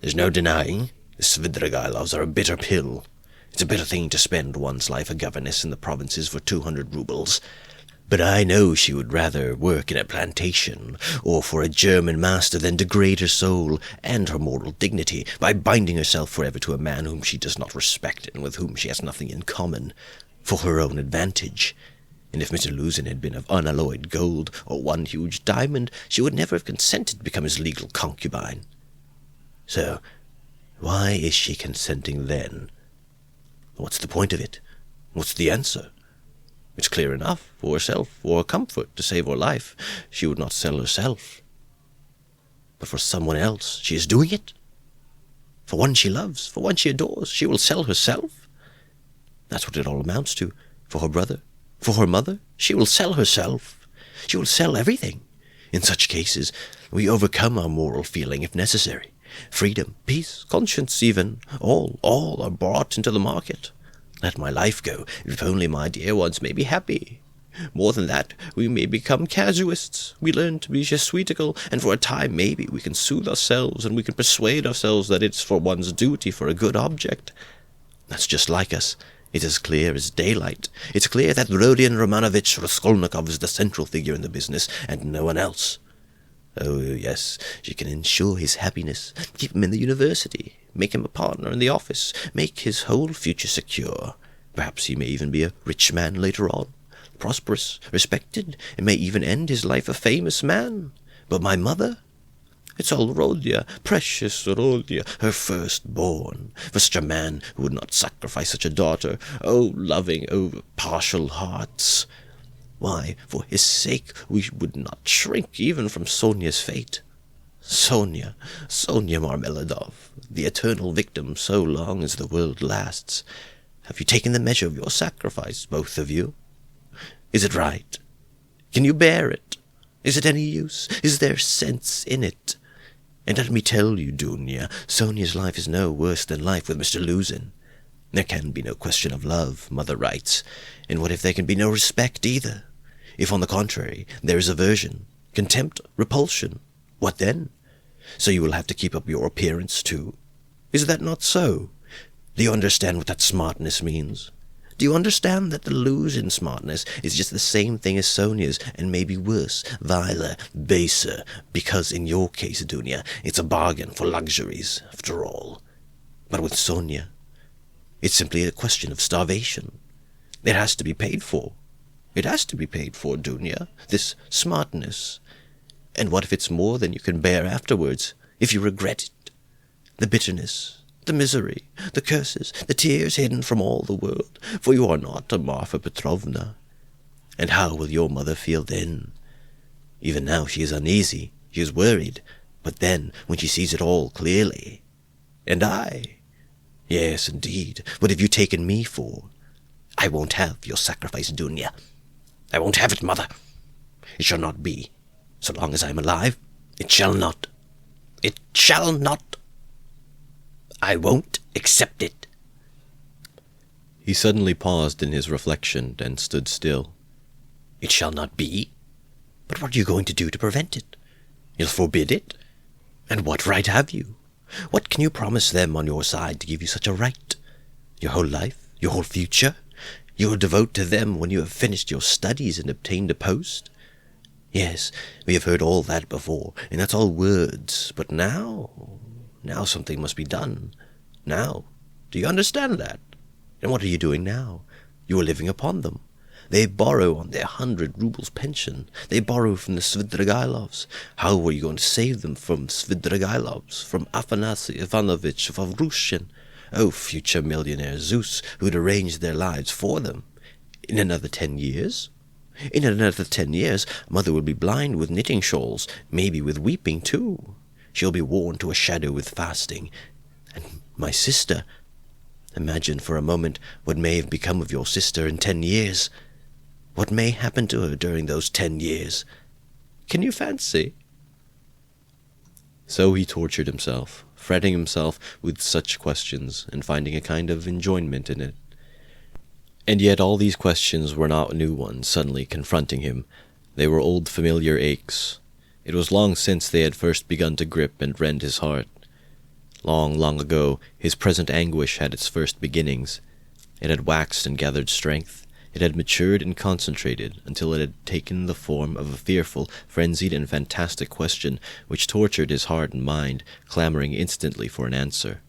there's no denying the Svidrigailovs are a bitter pill. It's a bitter thing to spend one's life a governess in the provinces for 200 rubles. But I know she would rather work in a plantation or for a German master than degrade her soul and her moral dignity by binding herself forever to a man whom she does not respect and with whom she has nothing in common, for her own advantage. And if Mr. Luzin had been of unalloyed gold or one huge diamond, she would never have consented to become his legal concubine. So, why is she consenting then? What's the point of it? What's the answer? It's clear enough. For herself, for her comfort, to save her life, she would not sell herself. But for someone else, she is doing it. For one she loves, for one she adores, she will sell herself. That's what it all amounts to. For her brother, for her mother, she will sell herself. She will sell everything. In such cases, we overcome our moral feeling if necessary. Freedom, peace, conscience even, all are brought into the market. Let my life go, if only my dear ones may be happy. More than that, we may become casuists. We learn to be jesuitical, and for a time maybe we can soothe ourselves, and we can persuade ourselves that it's for one's duty for a good object. That's just like us. It's as clear as daylight. It's clear that Rodion Romanovich Raskolnikov is the central figure in the business, and no one else. Oh, yes, she can ensure his happiness, keep him in the university, make him a partner in the office, make his whole future secure. Perhaps he may even be a rich man later on, prosperous, respected, and may even end his life a famous man. But my mother? It's all Rodya, precious Rodya, her firstborn, for such a man who would not sacrifice such a daughter. Oh, loving, oh, partial hearts! Why, for his sake, we would not shrink even from Sonia's fate. Sonia Marmeladov, the eternal victim so long as the world lasts. Have you taken the measure of your sacrifice, both of you? Is it right? Can you bear it? Is it any use? Is there sense in it? And let me tell you, Dunya, Sonia's life is no worse than life with Mr. Luzin. There can be no question of love, Mother writes, and what if there can be no respect either? If, on the contrary, there is aversion, contempt, repulsion, what then? So you will have to keep up your appearance too? Is that not so? Do you understand what that smartness means? Do you understand that the Luzin smartness is just the same thing as Sonia's, and maybe worse, viler, baser, because in your case, Dunya, it's a bargain for luxuries, after all. But with Sonia, it's simply a question of starvation. It has to be paid for. It has to be paid for, Dunya, this smartness. And what if it's more than you can bear afterwards, if you regret it? The bitterness, the misery, the curses, the tears hidden from all the world, for you are not a Marfa Petrovna. And how will your mother feel then? Even now she is uneasy, she is worried, but then, when she sees it all clearly... And I... Yes, indeed, what have you taken me for? I won't have your sacrifice, Dunya. I won't have it, Mother. It shall not be. So long as I am alive, it shall not. It shall not. I won't accept it. He suddenly paused in his reflection and stood still. It shall not be? But what are you going to do to prevent it? You'll forbid it? And what right have you? What can you promise them on your side to give you such a right? Your whole life? Your whole future? You will devote to them when you have finished your studies and obtained a post? Yes, we have heard all that before, and that's all words. But now something must be done. Now. Do you understand that? And what are you doing now? You are living upon them. They borrow on their 100 rubles pension. They borrow from the Svidrigailovs. How are you going to save them from Svidrigailovs, from Afanasy Ivanovich Vavrushin? Oh, future millionaire Zeus, who'd arranged their lives for them. In another 10 years? In another 10 years, Mother will be blind with knitting shawls, maybe with weeping too. She'll be worn to a shadow with fasting. And my sister... Imagine for a moment what may have become of your sister in 10 years. What may happen to her during those 10 years? Can you fancy? So he tortured himself, fretting himself with such questions, and finding a kind of enjoyment in it. And yet all these questions were not new ones suddenly confronting him. They were old familiar aches. It was long since they had first begun to grip and rend his heart, Long, long ago, his present anguish had its first beginnings. It had waxed and gathered strength. It had matured and concentrated until it had taken the form of a fearful, frenzied, and fantastic question which tortured his heart and mind, clamoring instantly for an answer.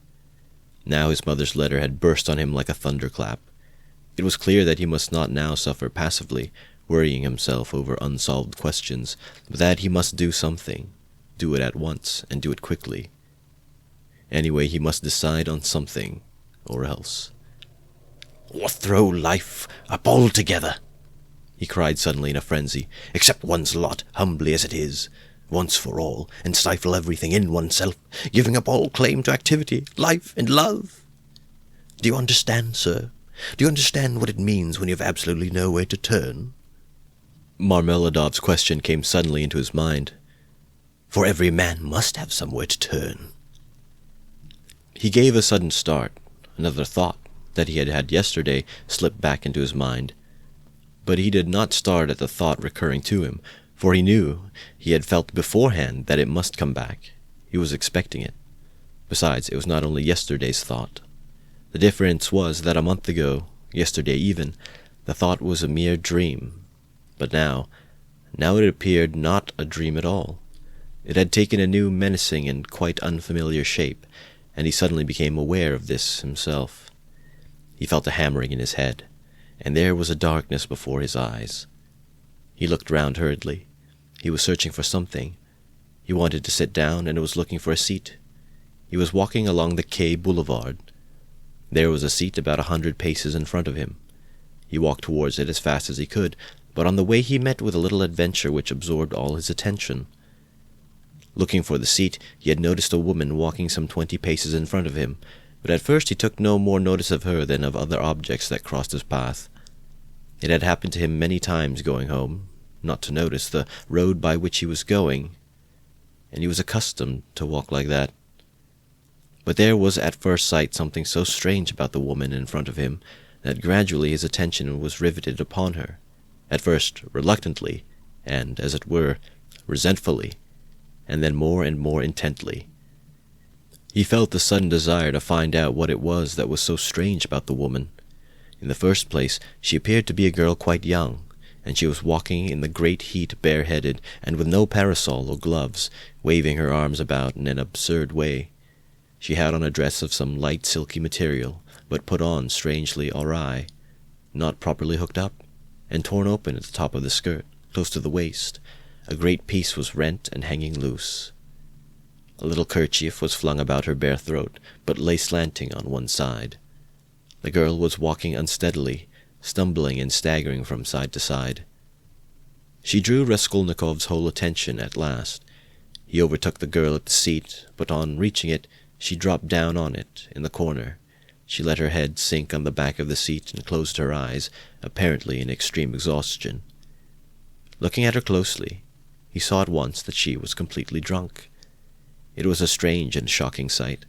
Now his mother's letter had burst on him like a thunderclap. It was clear that he must not now suffer passively, worrying himself over unsolved questions, but that he must do something, do it at once, and do it quickly. Anyway, he must decide on something, or else. "Or throw life up altogether," he cried suddenly in a frenzy. "Accept one's lot, humbly as it is, once for all, and stifle everything in oneself, giving up all claim to activity, life, and love. Do you understand, sir? Do you understand what it means when you have absolutely nowhere to turn?" Marmeladov's question came suddenly into his mind. "For every man must have somewhere to turn." He gave a sudden start. Another thought that he had had yesterday slipped back into his mind. But he did not start at the thought recurring to him, for he knew, he had felt beforehand that it must come back. He was expecting it. Besides, it was not only yesterday's thought. The difference was that a month ago, yesterday even, the thought was a mere dream. But now it appeared not a dream at all. It had taken a new menacing and quite unfamiliar shape, and he suddenly became aware of this himself. He felt a hammering in his head, and there was a darkness before his eyes. He looked round hurriedly. He was searching for something. He wanted to sit down and was looking for a seat. He was walking along the Quai Boulevard. There was a seat about 100 paces in front of him. He walked towards it as fast as he could, but on the way he met with a little adventure which absorbed all his attention. Looking for the seat, he had noticed a woman walking some 20 paces in front of him, but at first he took no more notice of her than of other objects that crossed his path. It had happened to him many times going home, not to notice the road by which he was going, and he was accustomed to walk like that. But there was at first sight something so strange about the woman in front of him that gradually his attention was riveted upon her, at first reluctantly, and, as it were, resentfully, and then more and more intently. He felt the sudden desire to find out what it was that was so strange about the woman. In the first place, she appeared to be a girl quite young, and she was walking in the great heat bareheaded, and with no parasol or gloves, waving her arms about in an absurd way. She had on a dress of some light silky material, but put on strangely awry, not properly hooked up, and torn open at the top of the skirt, close to the waist. A great piece was rent and hanging loose. A little kerchief was flung about her bare throat, but lay slanting on one side. The girl was walking unsteadily, stumbling and staggering from side to side. She drew Raskolnikov's whole attention at last. He overtook the girl at the seat, but on reaching it, she dropped down on it, in the corner. She let her head sink on the back of the seat and closed her eyes, apparently in extreme exhaustion. Looking at her closely, he saw at once that she was completely drunk. It was a strange and shocking sight.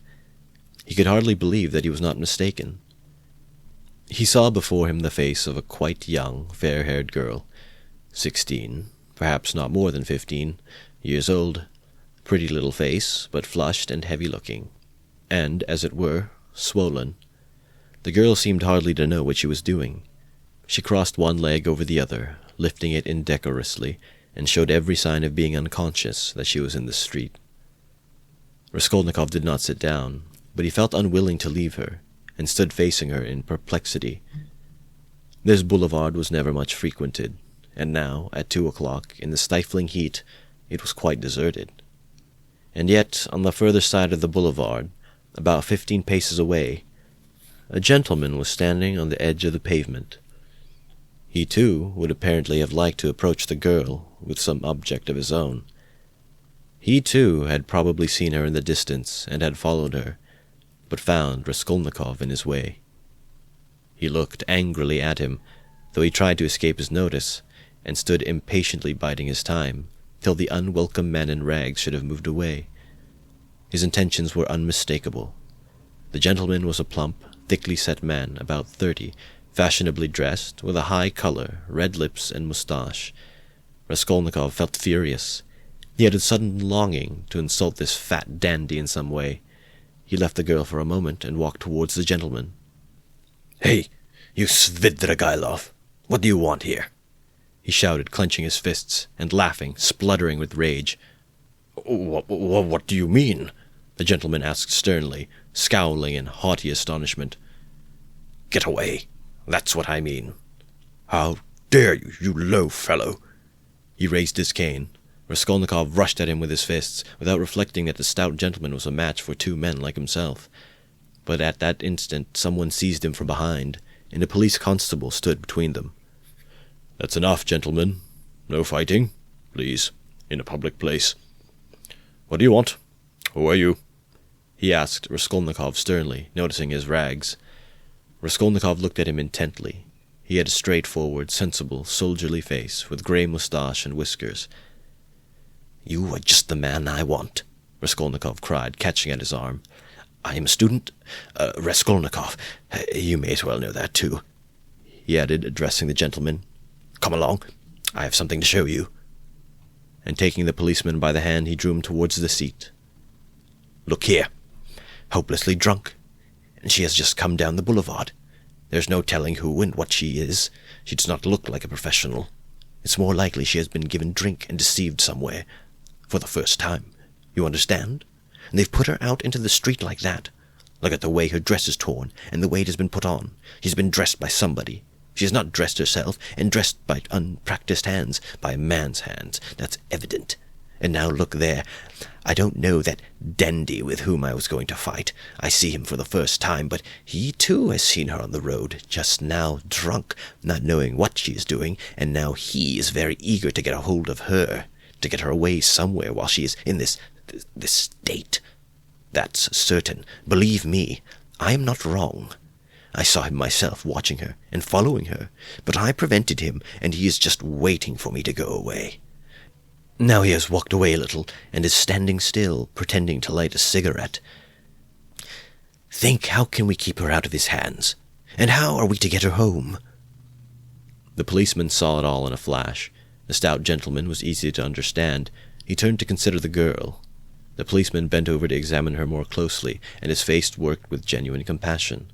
He could hardly believe that he was not mistaken. He saw before him the face of a quite young, fair-haired girl, 16, perhaps not more than 15, years old. Pretty little face, but flushed and heavy-looking, and, as it were, swollen. The girl seemed hardly to know what she was doing. She crossed one leg over the other, lifting it indecorously, and showed every sign of being unconscious that she was in the street. Raskolnikov did not sit down, but he felt unwilling to leave her, and stood facing her in perplexity. This boulevard was never much frequented, and now, at 2 o'clock, in the stifling heat, it was quite deserted. And yet, on the further side of the boulevard, about 15 paces away, a gentleman was standing on the edge of the pavement. He, too, would apparently have liked to approach the girl with some object of his own. He, too, had probably seen her in the distance and had followed her, but found Raskolnikov in his way. He looked angrily at him, though he tried to escape his notice, and stood impatiently biding his time, till the unwelcome man in rags should have moved away. His intentions were unmistakable. The gentleman was a plump, thickly set man, about 30, fashionably dressed, with a high color, red lips, and moustache. Raskolnikov felt furious. He had a sudden longing to insult this fat dandy in some way. He left the girl for a moment and walked towards the gentleman. "Hey, you Svidrigailov! What do you want here?" He shouted, clenching his fists and laughing, spluttering with rage. What do you mean?" the gentleman asked sternly, scowling in haughty astonishment. "Get away. That's what I mean. How dare you, you low fellow!" He raised his cane. Raskolnikov rushed at him with his fists, without reflecting that the stout gentleman was a match for two men like himself. But at that instant someone seized him from behind, and a police constable stood between them. "That's enough, gentlemen. No fighting, please, in a public place. What do you want? Who are you?" he asked Raskolnikov sternly, noticing his rags. Raskolnikov looked at him intently. He had a straightforward, sensible, soldierly face, with grey moustache and whiskers. "You are just the man I want," Raskolnikov cried, catching at his arm. "I am a student, Raskolnikov. You may as well know that, too," he added, addressing the gentleman. "Come along. I have something to show you." And taking the policeman by the hand, he drew him towards the seat. "Look here. Hopelessly drunk. And she has just come down the boulevard. There's no telling who and what she is. She does not look like a professional. It's more likely she has been given drink and deceived somewhere. For the first time. You understand? And they've put her out into the street like that. Look at the way her dress is torn, and the way it has been put on. She's been dressed by somebody. She has not dressed herself, and dressed by unpracticed hands, by a man's hands. That's evident. And now look there. I don't know that dandy with whom I was going to fight. I see him for the first time, but he too has seen her on the road, just now drunk, not knowing what she is doing, and now he is very eager to get a hold of her, to get her away somewhere while she is in this state. That's certain. Believe me, I am not wrong. I saw him myself watching her and following her, but I prevented him, and he is just waiting for me to go away. Now he has walked away a little, and is standing still, pretending to light a cigarette. Think, how can we keep her out of his hands? And how are we to get her home?" The policeman saw it all in a flash. The stout gentleman was easy to understand. He turned to consider the girl. The policeman bent over to examine her more closely, and his face worked with genuine compassion.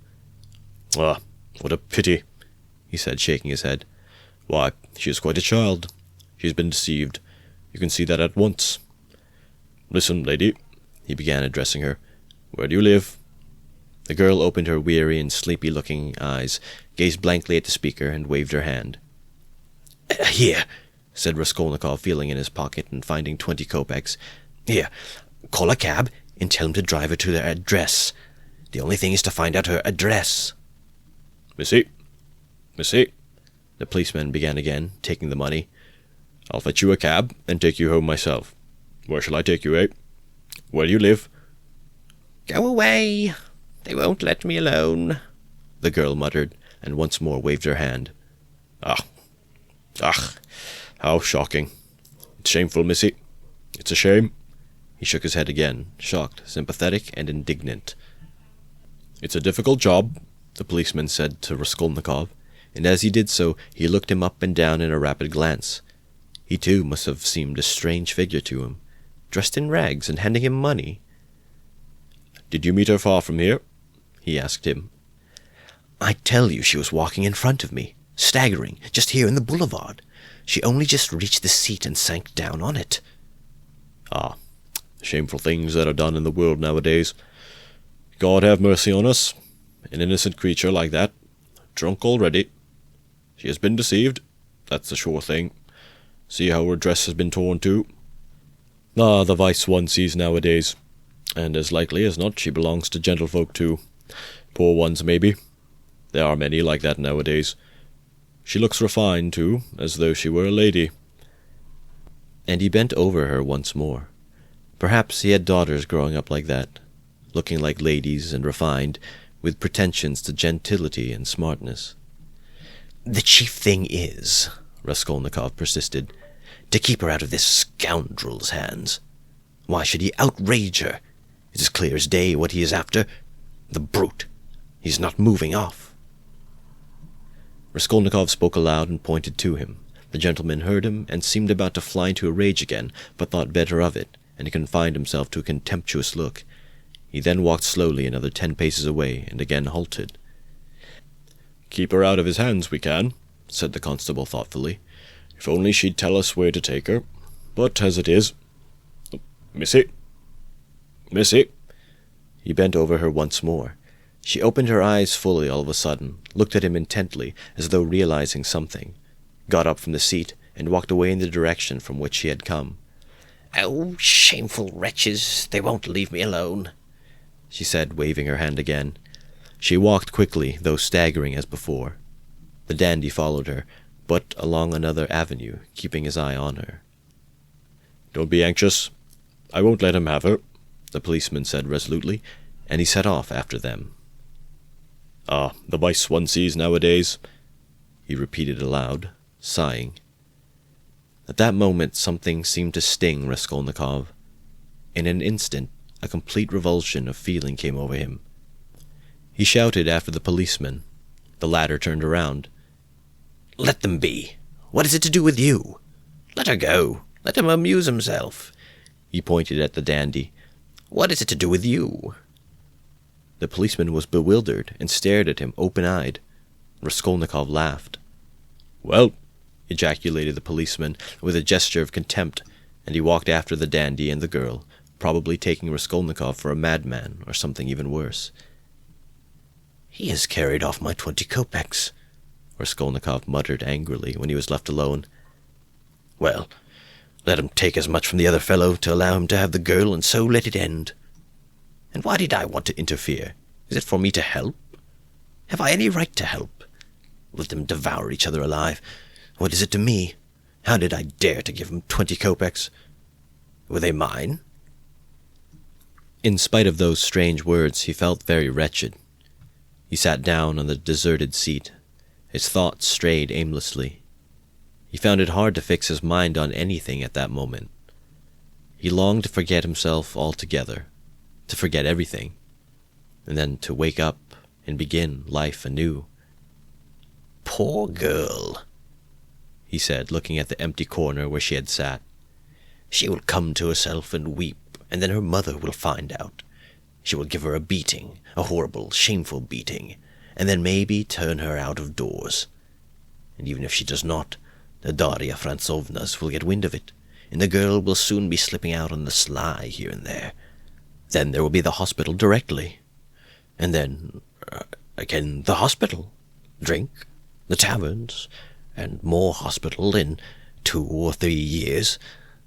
"Ah, what a pity," he said, shaking his head. "Why, she is quite a child. She has been deceived. You can see that at once. Listen, lady," he began, addressing her. "Where do you live?" The girl opened her weary and sleepy-looking eyes, gazed blankly at the speaker, and waved her hand. "Here," said Raskolnikov, feeling in his pocket and finding 20 kopecks. "Here, call a cab and tell him to drive her to their address. The only thing is to find out her address." Missy, the policeman began again, taking the money. "I'll fetch you a cab and take you home myself. Where shall I take you, eh? Where do you live?" "Go away. They won't let me alone," the girl muttered, and once more waved her hand. "Ah, how shocking. It's shameful, missy. It's a shame." He shook his head again, shocked, sympathetic, and indignant. "It's a difficult job," the policeman said to Raskolnikov, and as he did so, he looked him up and down in a rapid glance. He too must have seemed a strange figure to him, dressed in rags and handing him money. "Did you meet her far from here?" he asked him. "I tell you she was walking in front of me, staggering, just here in the boulevard. She only just reached the seat and sank down on it." "Ah, shameful things that are done in the world nowadays. God have mercy on us. An innocent creature like that, drunk already. She has been deceived, that's the sure thing. See how her dress has been torn too. Ah, the vice one sees nowadays. And as likely as not she belongs to gentlefolk too. Poor ones, maybe. There are many like that nowadays. She looks refined, too, as though she were a lady." And he bent over her once more. Perhaps he had daughters growing up like that, looking like ladies and refined, with pretensions to gentility and smartness. "The chief thing is," Raskolnikov persisted, "to keep her out of this scoundrel's hands. Why should he outrage her? It is clear as day what he is after. The brute. He is not moving off." Raskolnikov spoke aloud and pointed to him. The gentleman heard him and seemed about to fly into a rage again, but thought better of it, and confined himself to a contemptuous look. He then walked slowly another 10 paces away and again halted. "Keep her out of his hands, we can," said the constable thoughtfully. "If only she'd tell us where to take her. But as it is... Missy! Missy!" He bent over her once more. She opened her eyes fully all of a sudden, looked at him intently, as though realizing something, got up from the seat, and walked away in the direction from which she had come. "Oh, shameful wretches, they won't leave me alone," she said, waving her hand again. She walked quickly, though staggering as before. The dandy followed her, but along another avenue, keeping his eye on her. "Don't be anxious. I won't let him have her," the policeman said resolutely, and he set off after them. "Ah, the vice one sees nowadays," he repeated aloud, sighing. At that moment something seemed to sting Raskolnikov. In an instant, a complete revulsion of feeling came over him. He shouted after the policeman. The latter turned around. "Let them be. What is it to do with you? Let her go. Let him amuse himself." He pointed at the dandy. "What is it to do with you?" The policeman was bewildered and stared at him open-eyed. Raskolnikov laughed. "Well," ejaculated the policeman with a gesture of contempt, and he walked after the dandy and the girl, probably taking Raskolnikov for a madman or something even worse. "He has carried off my 20 kopecks," Raskolnikov muttered angrily when he was left alone. "Well, let him take as much from the other fellow to allow him to have the girl, and so let it end. And why did I want to interfere? Is it for me to help? Have I any right to help? Let them devour each other alive. What is it to me? How did I dare to give him 20 kopecks? Were they mine?" In spite of those strange words, he felt very wretched. He sat down on the deserted seat. His thoughts strayed aimlessly. He found it hard to fix his mind on anything at that moment. He longed to forget himself altogether, to forget everything, and then to wake up and begin life anew. "Poor girl," he said, looking at the empty corner where she had sat. "She will come to herself and weep, and then her mother will find out. She will give her a beating, a horrible, shameful beating, and then maybe turn her out of doors. And even if she does not, the Darya Frantsovnas will get wind of it, and the girl will soon be slipping out on the sly here and there. Then there will be the hospital directly. And then, again, the hospital. Drink, the taverns, and more hospital in 2 or 3 years.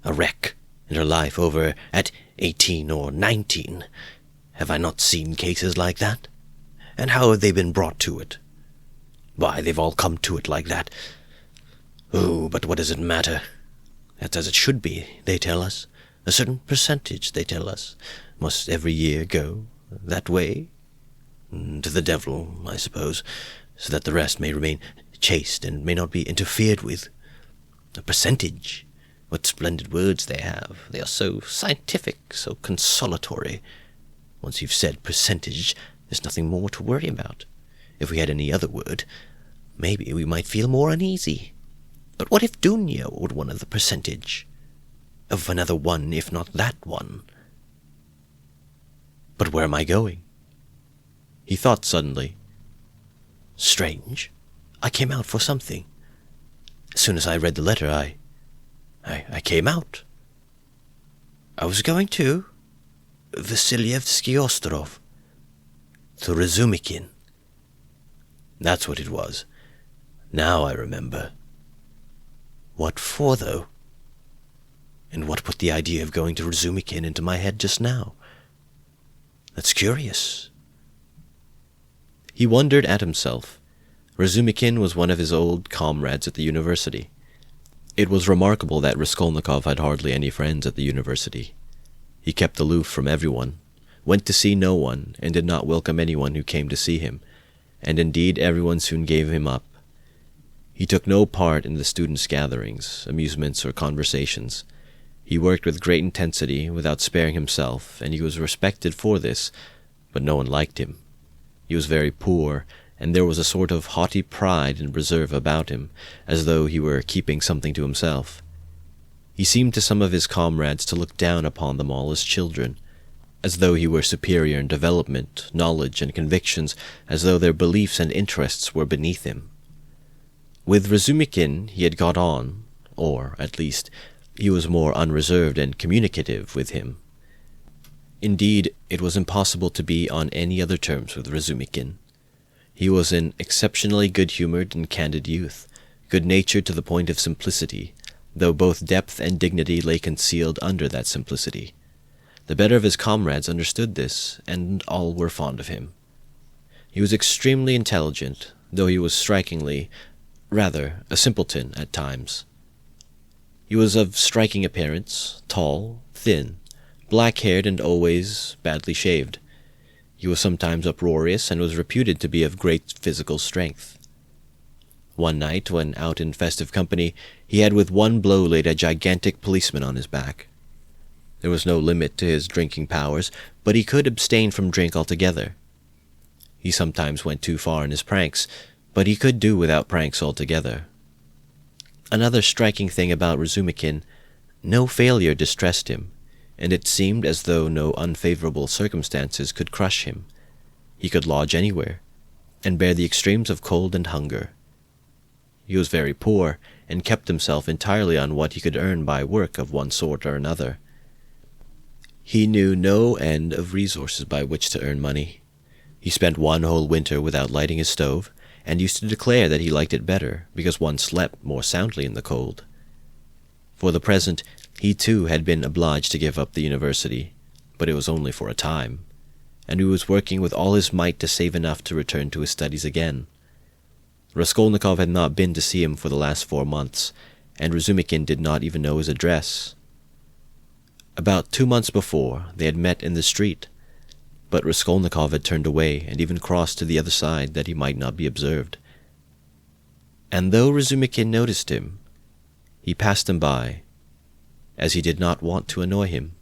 A wreck, and her life over at 18 or 19. Have I not seen cases like that? And how have they been brought to it? Why, they've all come to it like that. Oh, but what does it matter? That's as it should be, they tell us. A certain percentage, they tell us, must every year go that way. To the devil, I suppose, so that the rest may remain chaste and may not be interfered with. A percentage! What splendid words they have. They are so scientific, so consolatory. Once you've said percentage, there's nothing more to worry about. If we had any other word, maybe we might feel more uneasy. But what if Dunya would one of the percentage? Of another one, if not that one? But where am I going? He thought suddenly. Strange. I came out for something. As soon as I read the letter, I came out. I was going to Vasilyevsky Ostrov, to Razumikin. That's what it was. Now I remember. What for, though? And what put the idea of going to Razumikin into my head just now? That's curious. He wondered at himself. Razumikin was one of his old comrades at the university. It was remarkable that Raskolnikov had hardly any friends at the university. He kept aloof from everyone, went to see no one, and did not welcome anyone who came to see him, and indeed everyone soon gave him up. He took no part in the students' gatherings, amusements, or conversations. He worked with great intensity without sparing himself, and he was respected for this, but no one liked him. He was very poor, and there was a sort of haughty pride and reserve about him, as though he were keeping something to himself. He seemed to some of his comrades to look down upon them all as children. as though he were superior in development, knowledge, and convictions, as though their beliefs and interests were beneath him. With Razumikin he had got on, or, at least, he was more unreserved and communicative with him. Indeed, it was impossible to be on any other terms with Razumikin. He was an exceptionally good-humored and candid youth, good-natured to the point of simplicity, though both depth and dignity lay concealed under that simplicity. The better of his comrades understood this, and all were fond of him. He was extremely intelligent, though he was strikingly, rather, a simpleton at times. He was of striking appearance, tall, thin, black-haired, and always badly shaved. He was sometimes uproarious, and was reputed to be of great physical strength. One night, when out in festive company, he had with one blow laid a gigantic policeman on his back. There was no limit to his drinking powers, but he could abstain from drink altogether. He sometimes went too far in his pranks, but he could do without pranks altogether. Another striking thing about Razumikin, no failure distressed him, and it seemed as though no unfavorable circumstances could crush him. He could lodge anywhere, and bear the extremes of cold and hunger. He was very poor, and kept himself entirely on what he could earn by work of one sort or another. He knew no end of resources by which to earn money. He spent one whole winter without lighting his stove, and used to declare that he liked it better, because one slept more soundly in the cold. For the present, he too had been obliged to give up the university, but it was only for a time, and he was working with all his might to save enough to return to his studies again. Raskolnikov had not been to see him for the last 4 months, and Razumikin did not even know his address. About 2 months before, they had met in the street, but Raskolnikov had turned away and even crossed to the other side that he might not be observed. And though Razumikin noticed him, he passed him by, as he did not want to annoy him.